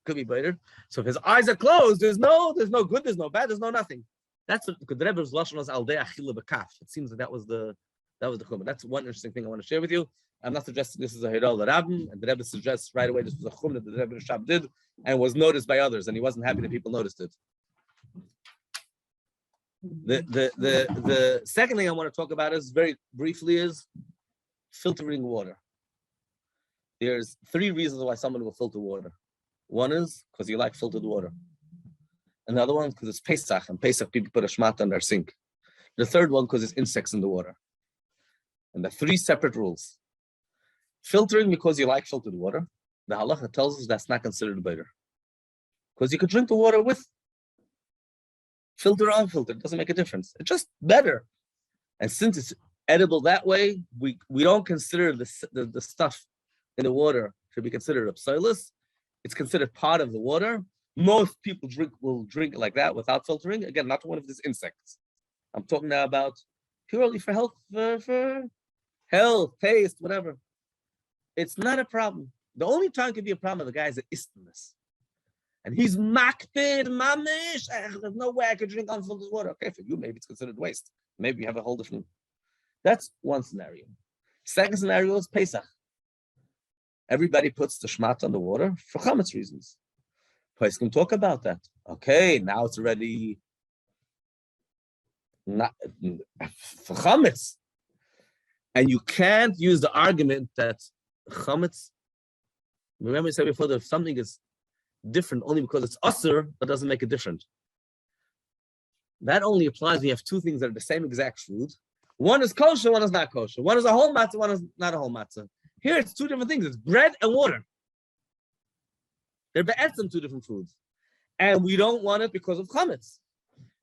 could be better. So if his eyes are closed, there's no good, there's no bad, there's no nothing. That's what the Rebbe's lashon was al dei achila b'kaf. It seems that was the chumrah. That's one interesting thing I want to share with you. I'm not suggesting this is a Hiral Rabbi, and the Rebbe suggests right away this was a chumrah that the Rebbe Rashab did and was noticed by others, and he wasn't happy that people noticed it. The second thing I want to talk about is very briefly is filtering water. There's 3 reasons why someone will filter water. One is because you like filtered water. Another one because it's Pesach, and Pesach people put a shmata in their sink. The third one because there's insects in the water. And the 3 separate rules. Filtering because you like filtered water, the halacha tells us that's not considered better. Because you could drink the water with filter or unfiltered, it doesn't make a difference. It's just better. And since it's edible that way, we don't consider the stuff in the water to be considered a psilus. It's considered part of the water. Most people will drink it like that without filtering. Again, not one of these insects. I'm talking now about purely for health, for health, taste, whatever. It's not a problem. The only time it could be a problem if the guy is an istiness. And he's makpid, mamish. There's no way I could drink unfiltered water. Okay, for you, maybe it's considered waste. Maybe you have a whole different. That's one scenario. Second scenario is Pesach. Everybody puts the shmat on the water for chametz reasons. Place can talk about that. Okay, now it's already not for chametz. And you can't use the argument that chametz, remember I said before that if something is different only because it's usur, that doesn't make it different. That only applies when you have 2 things that are the same exact food. One is kosher, one is not kosher. One is a whole matzah, one is not a whole matzah. Here it's 2 different things. It's bread and water. They're be'etzem 2 different foods. And we don't want it because of chametz.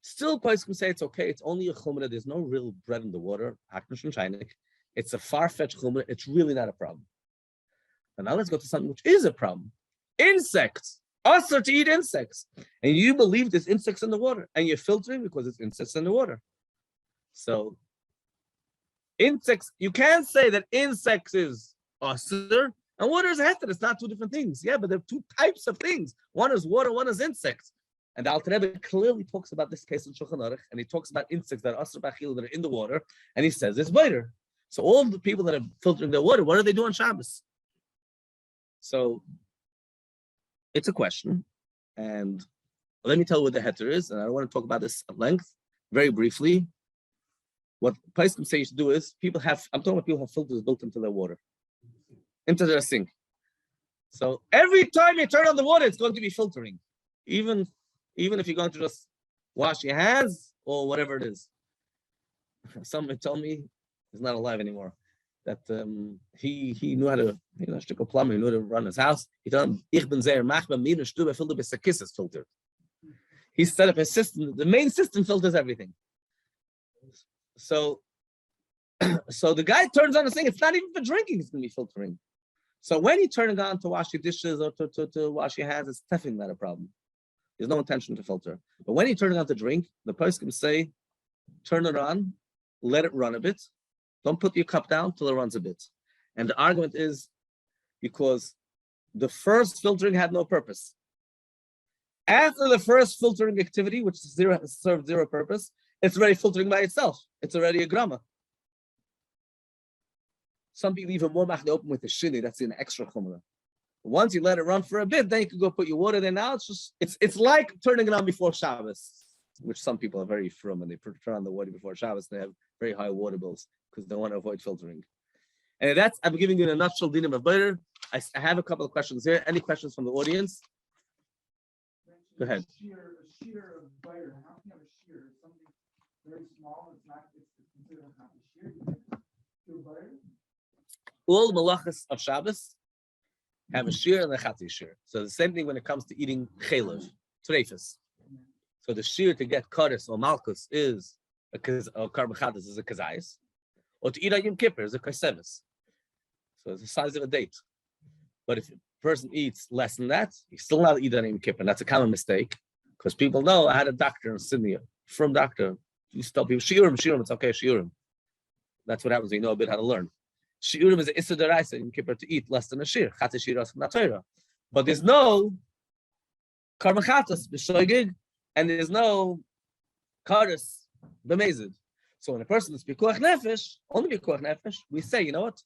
Still, place can say it's okay. It's only a chumrah. There's no real bread in the water. It's a far-fetched chumrah. It's really not a problem. And now let's go to something which is a problem. Insects. Also to eat insects. And you believe there's insects in the water. And you're filtering because it's insects in the water. So insects, you can't say that insects is asur and water is heter. It's not two different things. Yeah, but they're two types of things. One is water, one is insects. And the Alter Rebbe clearly talks about this case in Shulchan Aruch, and he talks about insects that are asur b'achila that are in the water, and he says it's better. So all the people that are filtering their water, what do they do on Shabbos? So it's a question, and let me tell you what the heter is, and I don't want to talk about this at length. Very briefly, what Paiskim say you should do is I'm talking about people who have filters built into their water, into their sink. So every time you turn on the water, it's going to be filtering, even if you're going to just wash your hands or whatever it is. Somebody told me he's not alive anymore. That he knew how to, stick a plumber, he knew how to run his house. He told him, "Ich bin sehr machbar, meine Stube filter bis Sakis is filtered." He set up his system. The main system filters everything. So the guy turns on the thing. It's not even for drinking. It's going to be filtering. So when you turn it on to wash your dishes or to wash your hands, it's definitely not a problem. There's no intention to filter. But when you turn it on to drink, the person can say, turn it on, let it run a bit. Don't put your cup down till it runs a bit. And the argument is because the first filtering had no purpose. After the first filtering activity, which served zero purpose, it's already filtering by itself. It's already a grama. Some people even more mach open with the shini, that's an extra chumrah. Once you let it run for a bit, then you can go put your water there. Now it's like turning it on before Shabbos, which some people are very from, and they turn on the water before Shabbos. They have very high water bills because they want to avoid filtering. And I'm giving you in a nutshell dinim of butter. I have a couple of questions here. Any questions from the audience? Go ahead. A shear of butter. How can you have a shear? Something very small. It's considered not a shear. Shear butter. All malachas of Shabbos have a shear and a chati shear. So the same thing when it comes to eating chelev, treifus. So the shear to get kares or malchus is or karbachatas is a kazayis, or to eat on Yom Kippur is a kaisevis. So it's the size of a date. But if a person eats less than that, he's still not eat on Yom Kippur. And that's a common mistake because people know. I had a doctor in Sydney, from doctor. You tell people shiurim, it's okay, shiurim. That's what happens when you know a bit how to learn. Shiurim is an issa deraisa in Kippur to eat less than a shir. Chatzi shir from that Torah. But there's no karmachatas b'shoigig, and there's no kares b'mezid. So when a person is pikuach nefesh, only pikuach nefesh, we say, you know what?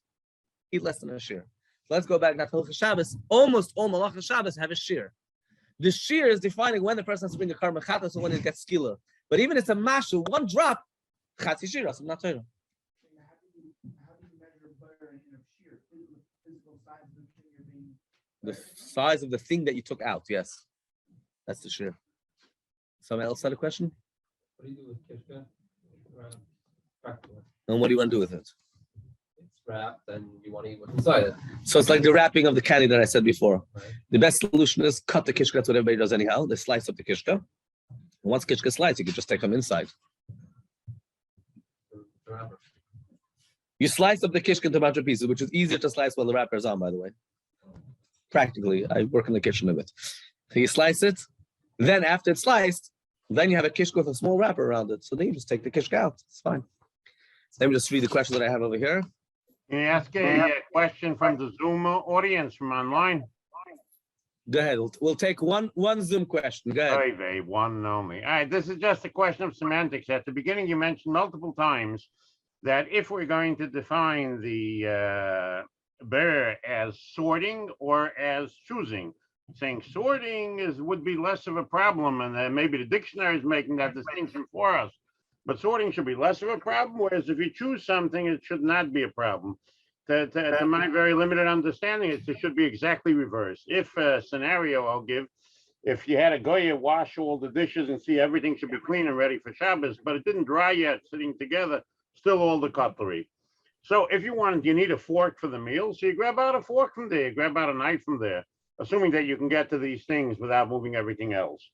Eat less than a shir. So let's go back now to Hilchos Shabbos. Almost all malachas Shabbos have a shir. The shir is defining when the person has to bring a karmachatas or when it gets skila. But even if it's a mashu, one drop, chatzi shir from that Torah. The size of the thing that you took out, yes. That's the shear. Someone else had a question? What do you do with kishka? Practically. And what do you want to do with it? It's wrapped and you want to eat what's inside it. So it's like the wrapping of the candy that I said before. Right. The best solution is cut the kishka. That's what everybody does anyhow. They slice up the kishka. And once kishka slice, you can just take them inside. The wrapper. You slice up the kishka into a bunch of pieces, which is easier to slice while the wrapper is on, by the way. Practically, I work in the kitchen a bit. So you slice it, then after it's sliced, then you have a kishka with a small wrapper around it. So then you just take the kishka out. It's fine. Let me just read the question that I have over here. Can you ask a question from the Zoom audience from online? Go ahead. We'll take one Zoom question. Go ahead. Very, one only. All right, this is just a question of semantics. At the beginning, you mentioned multiple times that if we're going to define the bear as sorting or as choosing, saying sorting would be less of a problem, and maybe the dictionary is making that distinction for us. But sorting should be less of a problem, whereas if you choose something, it should not be a problem. To my very limited understanding, it should be exactly reversed. If a scenario I'll give, if you had a goya wash all the dishes and see everything should be clean and ready for Shabbos, but it didn't dry yet, sitting together, still all the cutlery. So if you need a fork for the meal, so you grab out a fork from there, you grab out a knife from there, assuming that you can get to these things without moving everything else.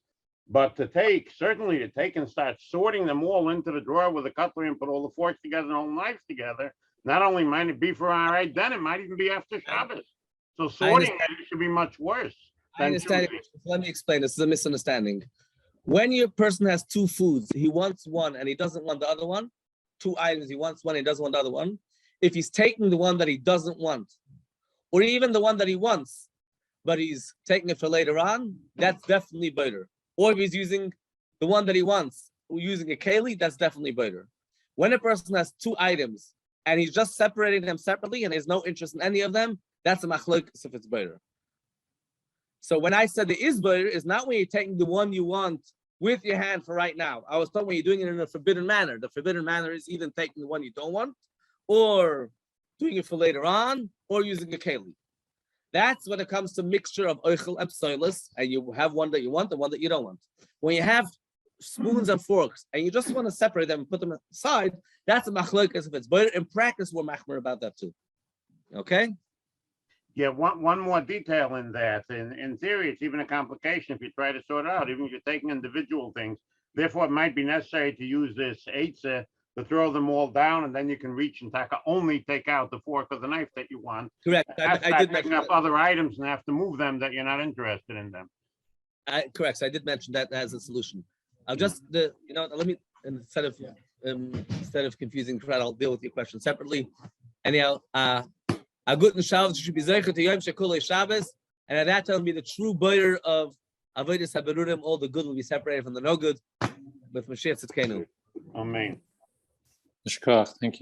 But certainly to take and start sorting them all into the drawer with the cutlery and put all the forks together and all the knives together, not only might it be for all right then, it might even be after Shabbos. So sorting it should be much worse. I understand. Let me explain. This is a misunderstanding. When your person has two foods, he wants one and he doesn't want the other one. Two items, he wants one, he doesn't want the other one. If he's taking the one that he doesn't want, or even the one that he wants, but he's taking it for later on, that's definitely better. Or if he's using the one that he wants, or using a keli, that's definitely better. When a person has two items and he's just separating them separately and has no interest in any of them, that's a machlokes if it's better. So when I said the is better, is not when you're taking the one you want with your hand for right now. I was talking when you're doing it in a forbidden manner. The forbidden manner is either taking the one you don't want, or doing it for later on, or using a keli. That's when it comes to mixture of oichel and psoilus, and you have one that you want and one that you don't want. When you have spoons and forks, and you just want to separate them and put them aside, that's a machlokes if it's better. In practice, we're machmer about that too. Okay? Yeah, one more detail in that. In theory, it's even a complication if you try to sort it out, even if you're taking individual things. Therefore, it might be necessary to use this eitzah to throw them all down, and then you can reach and only take out the fork or the knife that you want. Correct. I did mention up other items and have to move them that you're not interested in them. Correct. So I did mention that as a solution. I'll just let me instead of confusing, I'll deal with your question separately. Anyhow, a good Shabbos should be zeicher to Yom Shekulei Shabbos, and at that time be the true buyer of avodas haberurim. All the good will be separated from the no good with Mashiach Tzidkenu. Amen. Thank you.